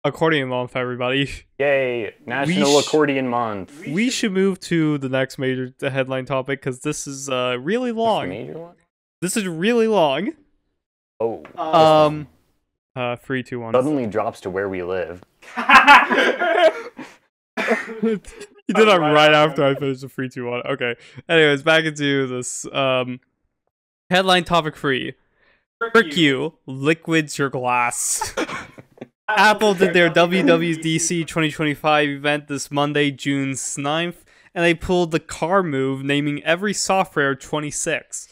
Accordion month, everybody. Yay! National Accordion Month. We should move to the next major headline topic because this is really long. Major one? This is really long. Oh. 3, 2, 1. Suddenly drops to where we live. You did that right after I finished the 3, 2, 1. Okay. Anyways, back into this. Headline topic 3. Frick you, liquids your glass. Apple did their WWDC 2025 event this Monday, June 9th, and they pulled the car move, naming every software 26.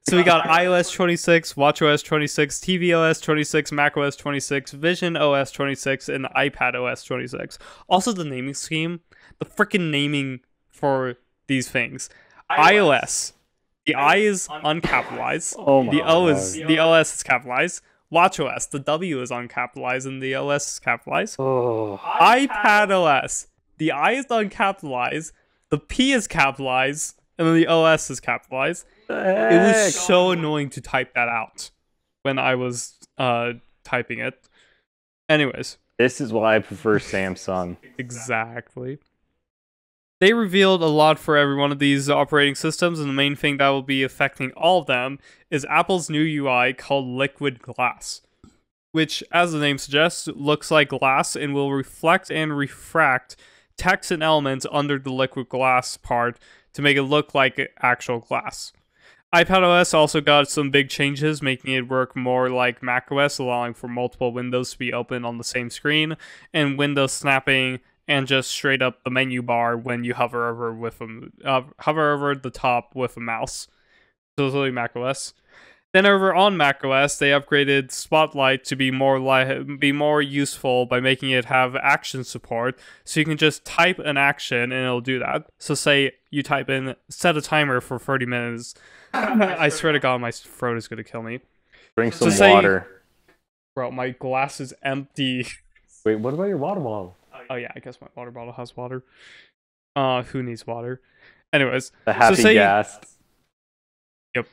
So we got iOS 26, watchOS 26, tvOS 26, macOS 26, Vision OS 26, and iPad OS 26. Also the naming scheme, the freaking naming for these things. iOS, the I is uncapitalized. The OS is capitalized. watchOS, the W is uncapitalized and the OS is capitalized. iPad OS, the I is uncapitalized, the P is capitalized, and then the OS is capitalized. It was so annoying to type that out when I was typing it. Anyways. This is why I prefer Samsung. Exactly. They revealed a lot for every one of these operating systems, and the main thing that will be affecting all of them is Apple's new UI called Liquid Glass, which, as the name suggests, looks like glass and will reflect and refract text and elements under the liquid glass part to make it look like actual glass. iPadOS also got some big changes, making it work more like macOS, allowing for multiple windows to be open on the same screen, and window snapping, and just straight up the menu bar when you hover over the top with a mouse. So it's really macOS. Then over on macOS, they upgraded Spotlight to be more useful by making it have action support. So you can just type an action and it'll do that. So say you type in set a timer for 30 minutes. I swear to God, my throat is gonna kill me. Drink some water. Bro, my glass is empty. Wait, what about your water bottle? Oh yeah, I guess my water bottle has water. Who needs water? Anyways, the happy gas. Yep.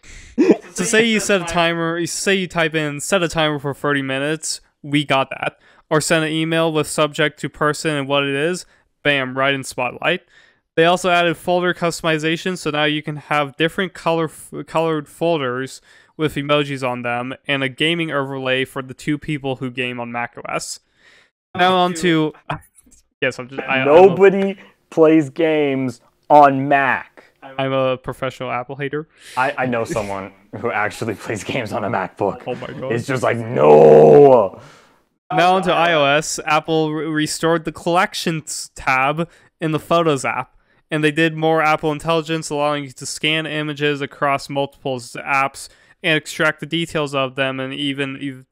So say you set a timer, say you type in set a timer for 30 minutes, we got that. Or send an email with subject to person and what it is, bam, right in Spotlight. They also added folder customization, so now you can have different colored folders with emojis on them, and a gaming overlay for the 2 people who game on macOS. Now on to... Yes, Nobody plays games on Mac. I'm a professional Apple hater. I know someone who actually plays games on a MacBook. Oh my God. It's just like, no! Now onto iOS, Apple restored the Collections tab in the Photos app. And they did more Apple Intelligence, allowing you to scan images across multiple apps and extract the details of them and even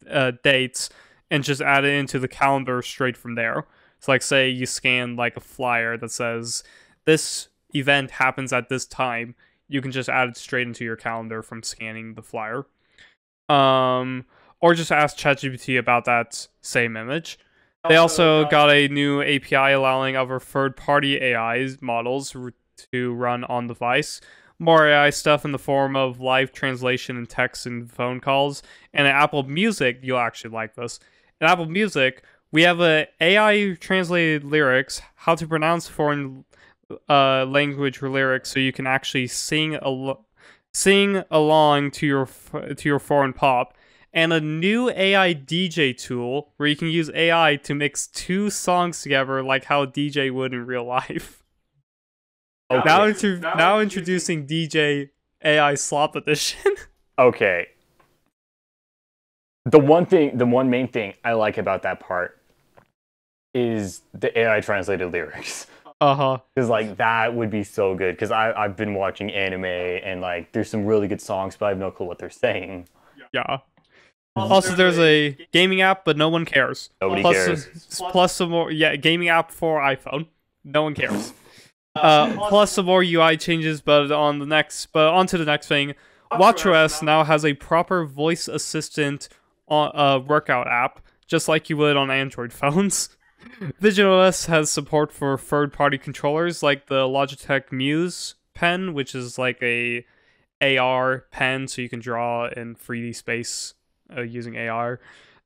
dates and just add it into the calendar straight from there. So like say you scan like a flyer that says this event happens at this time, you can just add it straight into your calendar from scanning the flyer. Or just ask ChatGPT about that same image. They also got a new API allowing other third-party AI models to run on device. More AI stuff in the form of live translation and text and phone calls. And in Apple Music, you'll actually like this. In Apple Music, we have a AI translated lyrics, how to pronounce foreign language lyrics, so you can actually sing along to your foreign pop, and a new AI DJ tool where you can use AI to mix 2 songs together like how a DJ would in real life. Okay. Now introducing DJ AI Slop Edition. Okay. The one main thing I like about that part is the AI translated lyrics. Because like that would be so good. Because I've been watching anime and like there's some really good songs, but I have no clue what they're saying. Yeah. Also, there's a gaming app, but no one cares. Nobody cares. Plus some more, gaming app for iPhone. No one cares. Plus some more UI changes, but on to the next thing. WatchOS now has a proper voice assistant workout app, just like you would on Android phones. VisionOS has support for third-party controllers like the Logitech Muse pen, which is like a AR pen, so you can draw in 3D space using AR,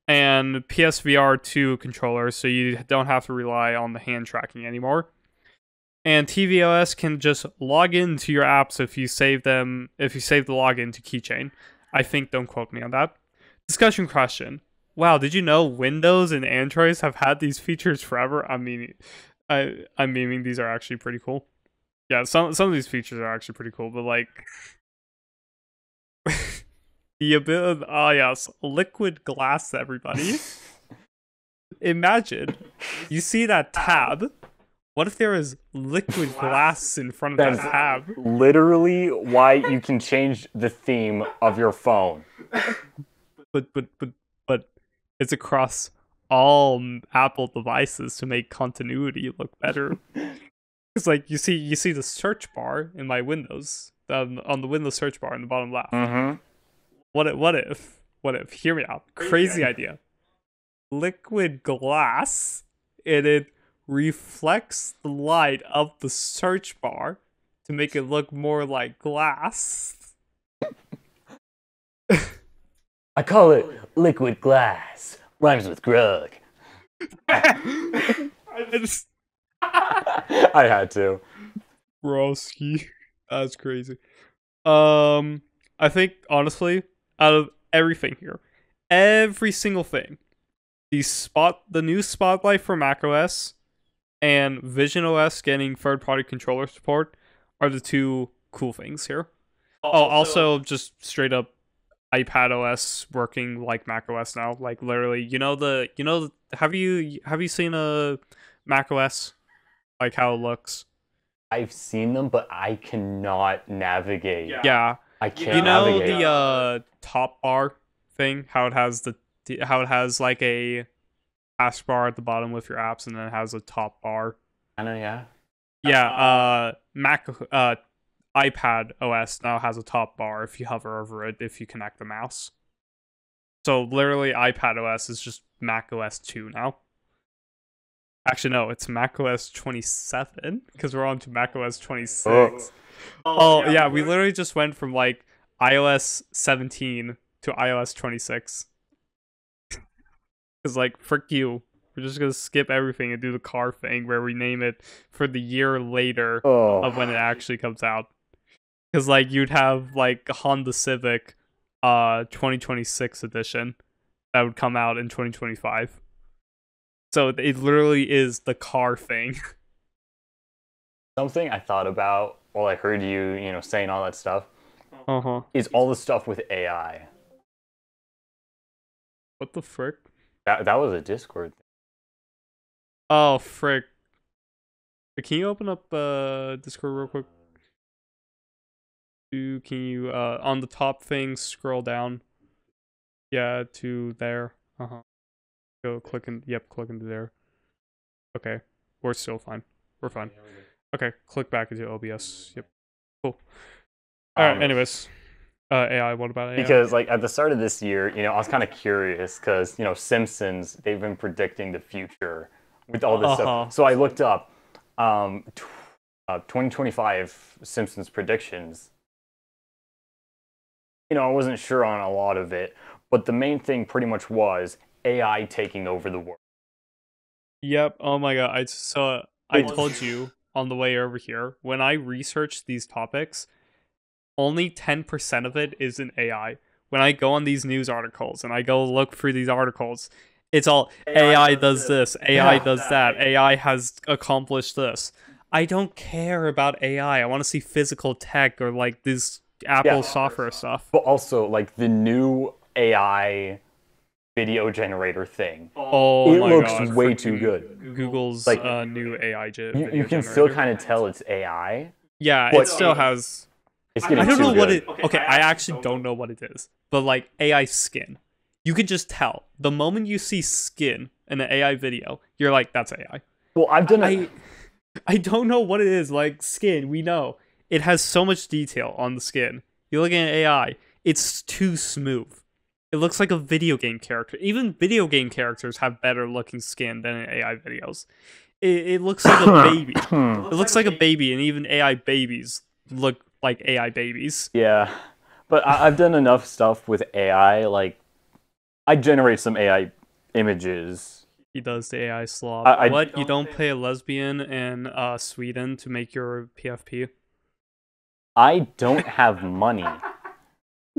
and PSVR 2 controllers, so you don't have to rely on the hand tracking anymore. And tvOS can just log into your apps if you save the login to Keychain. I think, don't quote me on that. Discussion question. Wow, did you know Windows and Androids have had these features forever? I'm meaning these are actually pretty cool. Yeah, some of these features are actually pretty cool, but like the ability, yes, liquid glass, everybody. Imagine you see that tab. What if there is liquid glass in front of that tab? Literally why you can change the theme of your phone. But it's across all Apple devices to make continuity look better. It's like you see the search bar in my Windows, on the Windows search bar in the bottom left. Mm-hmm. What if? Hear me out. Crazy idea. Liquid glass, and it reflects the light of the search bar to make it look more like glass. I call it liquid glass. Rhymes with grug. I had to. Broski. That's crazy. I think, honestly, out of everything here, every single thing, the new Spotlight for macOS and VisionOS getting third-party controller support are the 2 cool things here. Also just straight up iPadOS working like macOS now. Like literally, have you seen a macOS? Like how it looks? I've seen them, but I cannot navigate. Yeah. I can't You know navigate. the top bar thing? How it has how it has like a taskbar at the bottom with your apps, and then it has a top bar. I know, yeah. Yeah, iPad OS now has a top bar if you hover over it, if you connect the mouse. So literally iPad OS is just Mac OS 2 now. Actually, no, it's Mac OS 27 because we're on to Mac OS 26. Oh yeah, we literally just went from like iOS 17 to iOS 26. Because like, frick you. We're just going to skip everything and do the car thing where we name it for the year later of when it actually comes out. Because like, you'd have like Honda Civic 2026 edition that would come out in 2025. So it literally is the car thing. Something I thought about while I heard you, saying all that stuff, is all the stuff with AI. What the frick? That was a Discord thing. Oh, frick. Can you open up Discord real quick? Can you, on the top thing, scroll down? Yeah, to there. Go click in, click into there. Okay, we're still fine. We're fine. Okay, click back into OBS. Yep. Cool. Alright, anyways. AI, what about AI? Because, like, at the start of this year, I was kind of curious because, Simpsons, they've been predicting the future with all this stuff. So I looked up 2025 Simpsons predictions. I wasn't sure on a lot of it, but the main thing pretty much was AI taking over the world. Yep. Oh my god. I told you on the way over here, when I researched these topics, only 10% of it is in AI. When I go on these news articles and I go look through these articles, it's all AI does this, AI does that, AI has accomplished this. I don't care about AI. I want to see physical tech or like this Apple software stuff. But also, like, the new AI video generator thing. Oh it my looks god. way too good. Google's like, new AI you can still kind of tell it's AI. Yeah, it still has... It's I don't know good. what it... Okay, I actually don't know what it is. But like, AI skin. You can just tell. The moment you see skin in an AI video, you're like, that's AI. Well, I've done I don't know what it is. Like, skin, we know. It has so much detail on the skin. You look at AI, it's too smooth. It looks like a video game character. Even video game characters have better looking skin than in AI videos. It looks like a baby. It looks like a baby, and even AI babies look like AI babies. Yeah, but I've done enough stuff with AI. Like, I generate some AI images. He does the AI slob. What? You don't play a lesbian in Sweden to make your PFP? I don't have money.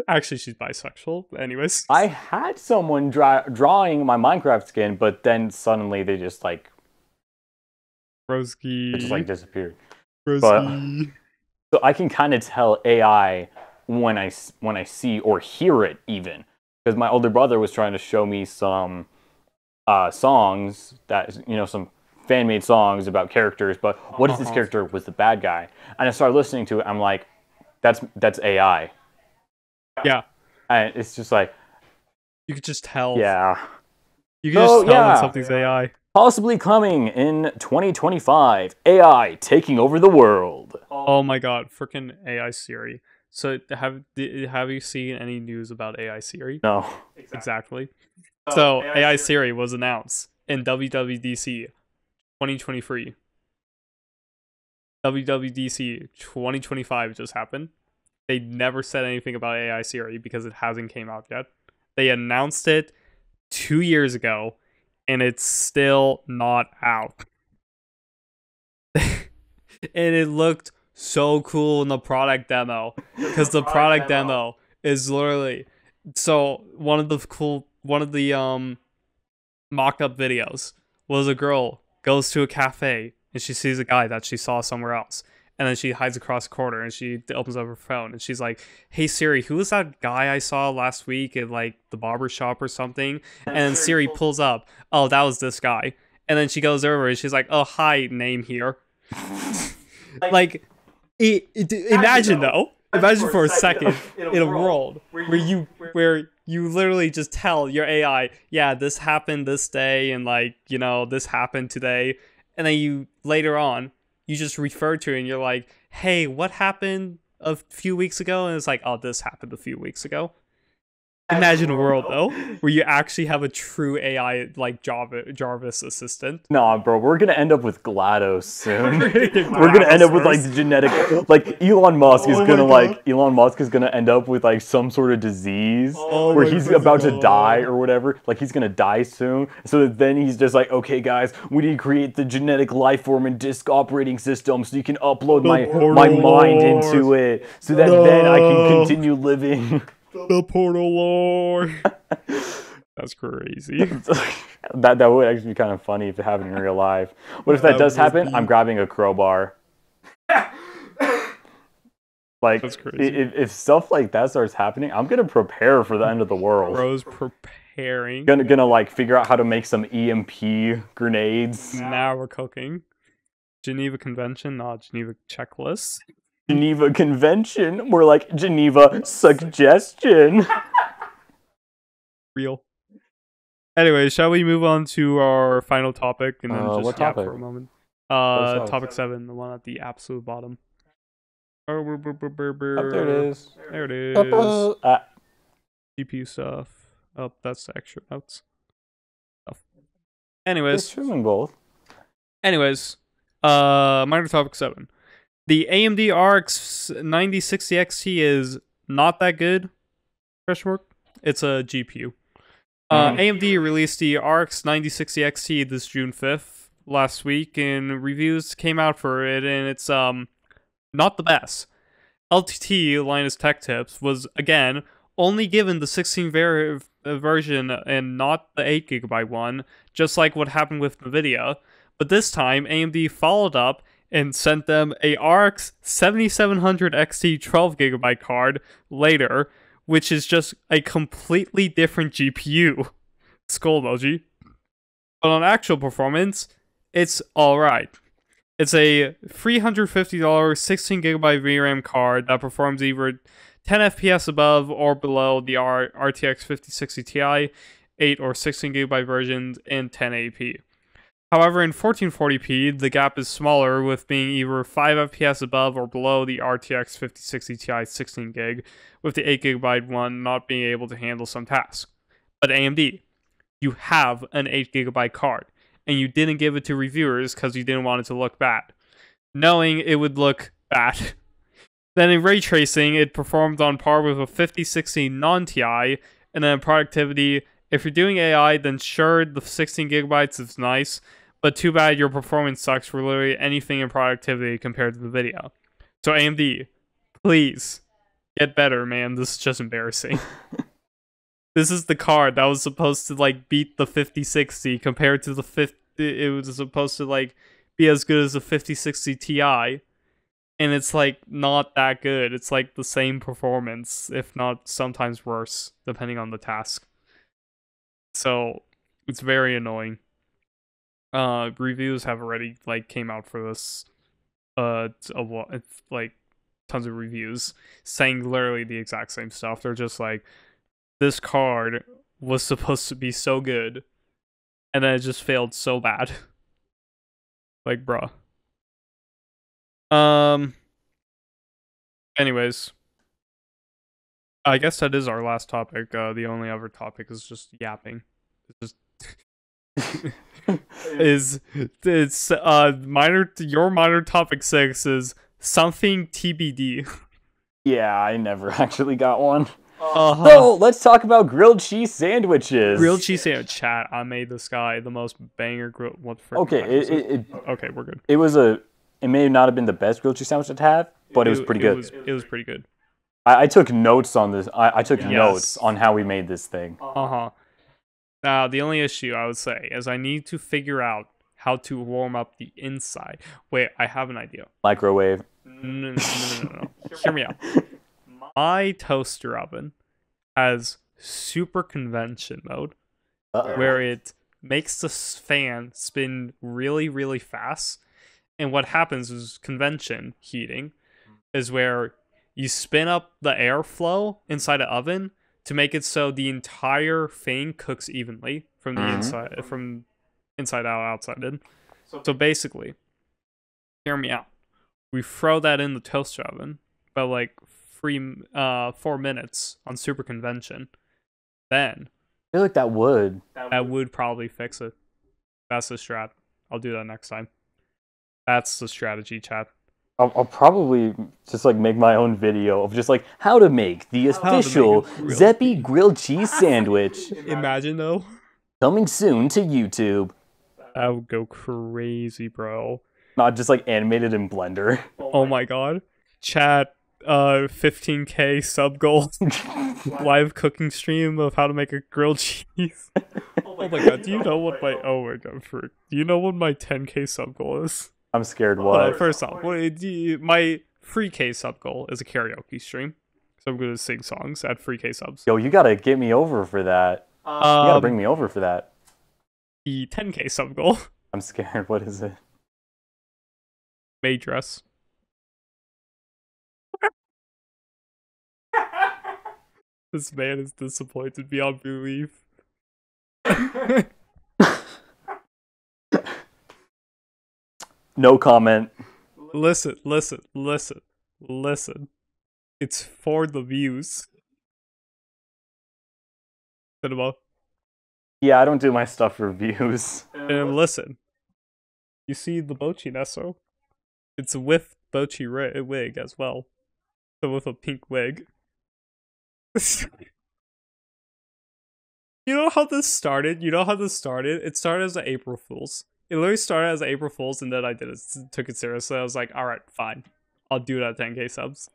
Actually, she's bisexual. Anyways. I had someone drawing my Minecraft skin, but then suddenly they just, like... Broski. It just, like, disappeared. Broski. So I can kind of tell AI when I see or hear it, even. Because my older brother was trying to show me some songs that, some fan-made songs about characters, but what if this character was the bad guy? And I started listening to it, I'm like, that's AI. Yeah. And it's just like... You could just tell. Yeah. You can just tell when something's AI. Possibly coming in 2025, AI taking over the world. Oh my god, freaking AI Siri. So have you seen any news about AI Siri? No. Exactly. So AI Siri was announced in WWDC 2023. WWDC 2025 just happened. They never said anything about AI Siri because it hasn't came out yet. They announced it 2 years ago, and it's still not out. And it looked so cool in the product demo, because the product demo is literally... So one of the mock-up videos was a girl goes to a cafe and she sees a guy that she saw somewhere else, and then she hides across the corner and she opens up her phone and she's like, "Hey Siri, who was that guy I saw last week at like the barber shop or something?" And then Siri pulls up, "Oh, that was this guy." And then she goes over and she's like, "Oh, hi, name here." Like, imagine though, Imagine for a second in a world where you literally just tell your AI, yeah, this happened this day, and like, you know, this happened today, and then you later on you just refer to it and you're like, hey, what happened a few weeks ago? And it's like, oh, this happened a few weeks ago. Imagine a world though where you actually have a true AI like Jarvis assistant. Nah, bro, we're gonna end up with GLaDOS soon. We're gonna end up with like the genetic, like Elon Musk is gonna end up with like some sort of disease where he's about to die or whatever. Like he's gonna die soon. So then he's just like, okay, guys, we need to create the genetic life form and disk operating system so you can upload my mind into it, so that then I can continue living. The portal lore. That's crazy. that would actually be kind of funny if it happened in real life. What if that does happen? I'm grabbing a crowbar. Like, that's crazy. If stuff like that starts happening, I'm gonna prepare for the end of the world. Bro's preparing. Gonna like figure out how to make some EMP grenades. Now we're cooking. Geneva Convention, not Geneva checklist. Geneva Convention, more like Geneva Suggestion. Real. Anyway, shall we move on to our final topic and then just yap topic? For a moment? Topic 7, the one at the absolute bottom. Oh, there it is. There it is. GPU stuff. Oh, that's the extra notes. Stuff. Anyways. It's true both. Anyways, minor topic 7. The AMD RX 9060 XT is not that good. It's a GPU. AMD released the RX 9060 XT this June 5th last week, and reviews came out for it, and it's not the best. LTT, Linus Tech Tips, was again only given the 16 version and not the 8GB one, just like what happened with Nvidia. But this time, AMD followed up and sent them a RX 7700 XT 12GB card later, which is just a completely different GPU. Skull emoji. But on actual performance, it's alright. It's a $350 16GB VRAM card that performs either 10 FPS above or below the RTX 5060 Ti, 8 or 16GB versions, and 1080p. However, in 1440p, the gap is smaller, with being either 5 FPS above or below the RTX 5060 Ti 16GB, with the 8GB one not being able to handle some tasks. But AMD, you have an 8GB card, and you didn't give it to reviewers because you didn't want it to look bad, knowing it would look bad. Then in ray tracing, it performed on par with a 5060 non-Ti, and then productivity, if you're doing AI, then sure, the 16GB is nice, but too bad your performance sucks for literally anything in productivity compared to the video. So AMD, please, get better, man. This is just embarrassing. This is the card that was supposed to like beat the 5060 compared to the 50. It was supposed to like be as good as the 5060 Ti, and it's like not that good. It's like the same performance, if not sometimes worse, depending on the task. So it's very annoying. Reviews have already like came out for this. It's like tons of reviews saying literally the exact same stuff. They're just like, this card was supposed to be so good, and then it just failed so bad. Like, bruh. Anyways, I guess that is our last topic. The only other topic is just yapping. It's just your minor topic 6 is something TBD. Yeah, I never actually got one. So let's talk about grilled cheese sandwiches. Grilled cheese sandwich. Chat. I made this guy the most banger grilled. What the frick? Okay, okay, we're good. It may not have been the best grilled cheese sandwich I've had, but it was pretty good. It was pretty good. I took notes on this. I took notes on how we made this thing. Now, the only issue I would say is I need to figure out how to warm up the inside. Wait, I have an idea. Microwave. No. Hear me out. My toaster oven has super convention mode, where it makes the fan spin really, really fast. And what happens is convention heating is where you spin up the airflow inside the oven to make it so the entire thing cooks evenly from the inside out, outside in. So basically, hear me out. We throw that in the toaster oven by like 4 minutes on super convention. Then I feel like that would probably fix it. That's the strat. I'll do that next time. That's the strategy, chat. I'll probably just like make my own video of just like how to make the official Zeppy grilled cheese sandwich. Imagine though. Coming soon to YouTube. That would go crazy, bro. Not just like animated in Blender. Oh my god. Chat, 15K sub goal. Live cooking stream of how to make a grilled cheese. Oh my god, do you know what my 10K sub goal is? I'm scared what? First off, my 3K sub goal is a karaoke stream. So I'm going to sing songs at 3K subs. Yo, you gotta get me over for that. You gotta bring me over for that. The 10K sub goal. I'm scared. What is it? Maid dress. This man is disappointed beyond belief. No comment. Listen. It's for the views. Cinema. Yeah, I don't do my stuff for views. And listen. You see the Bochi Nesso? It's with Bochi wig as well. So with a pink wig. You know how this started? It started as an April Fool's. It literally started as April Fool's, and then I took it seriously. I was like, alright, fine. I'll do it at 10K subs.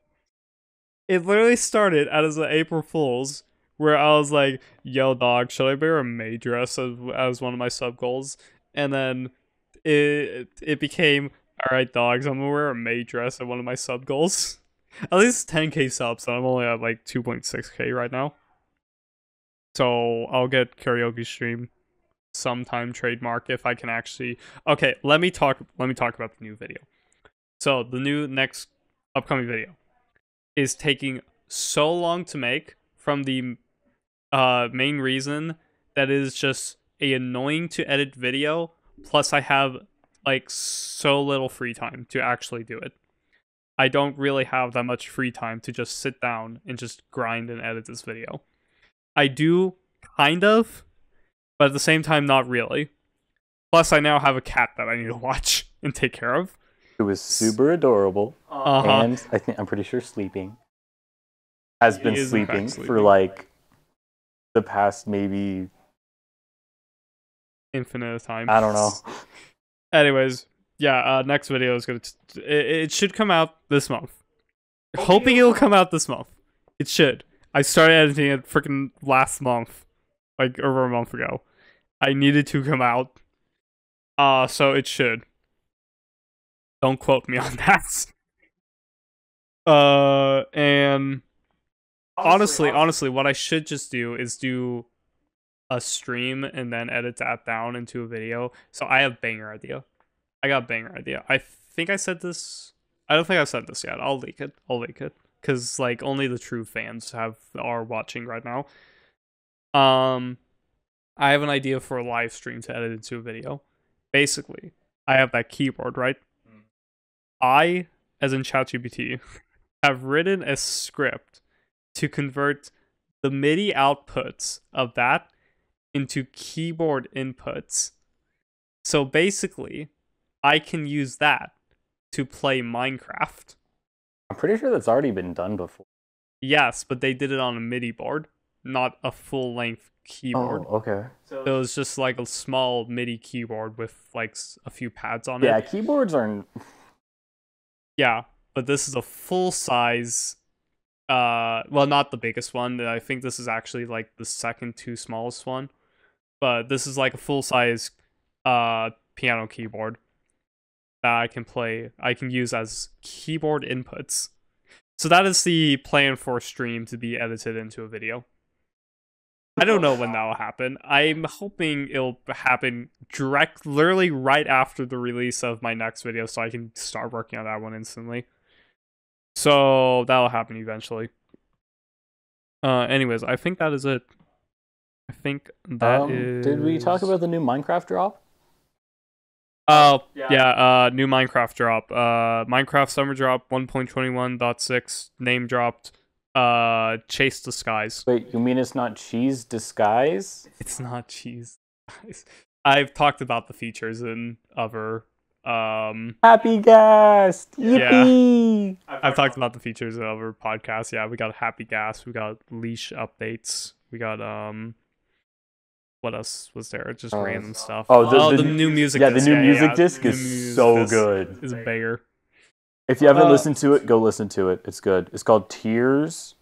It literally started as an April Fool's, where I was like, yo, dog, should I wear a maid dress as one of my sub goals? And then it became, alright, dogs, I'm gonna wear a maid dress at one of my sub goals. At least 10K subs, and I'm only at like 2.6K right now. So I'll get karaoke stream sometime trademark if I can actually. Okay, let me talk about the new video. So the next upcoming video is taking so long to make from the main reason that it is just a annoying to edit video, plus I have like so little free time to actually do it. I don't really have that much free time to just sit down and just grind and edit this video. I do, kind of, but at the same time, not really. Plus, I now have a cat that I need to watch and take care of. It was super adorable, and I'm pretty sure sleeping. Has been sleeping for like the past maybe infinite time. I don't know. Anyways, yeah, next video is gonna. It should come out this month. Hoping it'll come out this month. It should. I started editing it freaking last month, like over a month ago. I needed to come out, so it should. Don't quote me on that. And honestly, what I should just do is do a stream and then edit that down into a video. So I have banger idea. I got a banger idea. I think I said this. I don't think I've said this yet. I'll leak it. Because like only the true fans are watching right now. I have an idea for a live stream to edit into a video. Basically, I have that keyboard, right? I, as in ChatGPT, have written a script to convert the MIDI outputs of that into keyboard inputs. So basically, I can use that to play Minecraft. I'm pretty sure that's already been done before. Yes, but they did it on a MIDI board, not a full-length keyboard. Oh, okay. So it was just like a small MIDI keyboard with like a few pads on it. Yeah, keyboards are... Yeah, but this is a full-size... well, not the biggest one. I think this is actually like the second to smallest one. But this is like a full-size piano keyboard that I can play. I can use as keyboard inputs. So that is the plan for a stream to be edited into a video. I don't know when that will happen. I'm hoping it'll happen literally right after the release of my next video, so I can start working on that one instantly. So that'll happen eventually. Anyways, I think that is it. I think that is... Did we talk about the new Minecraft drop? Oh, yeah, new Minecraft drop. Minecraft Summer Drop 1.21.6, name dropped. Chase the Skies. Wait, you mean it's not Cheese Disguise? It's not Cheese. I've talked about the features in other... Happy Guest! Yippee! Yeah. I've talked about the features in other podcasts. Yeah, we got Happy Gas, we got leash updates, we got, what else was there? Just random stuff. Oh, the new music disc. Yeah, the new music disc is so good. It's a banger. If you haven't listened to it, go listen to it. It's good. It's called Tears.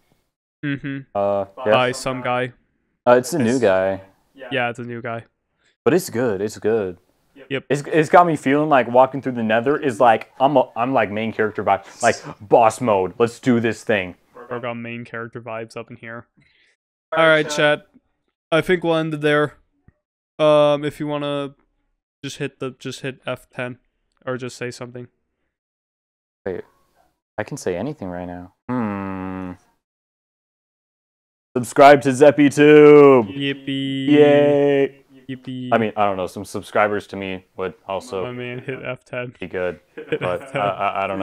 By some guy. It's a new guy. Yeah, it's a new guy. But it's good. It's good. Yep. It's got me feeling like walking through the Nether is like I'm like main character vibe, like boss mode. Let's do this thing. I got main character vibes up in here. All right, chat. I think we'll end it there. If you wanna just hit F10 or just say something. Wait, I can say anything right now. Subscribe to ZeppyTube. Yippee! Yay! Yippee! I mean, I don't know. Some subscribers to me would also hit F10. be good, but I don't know.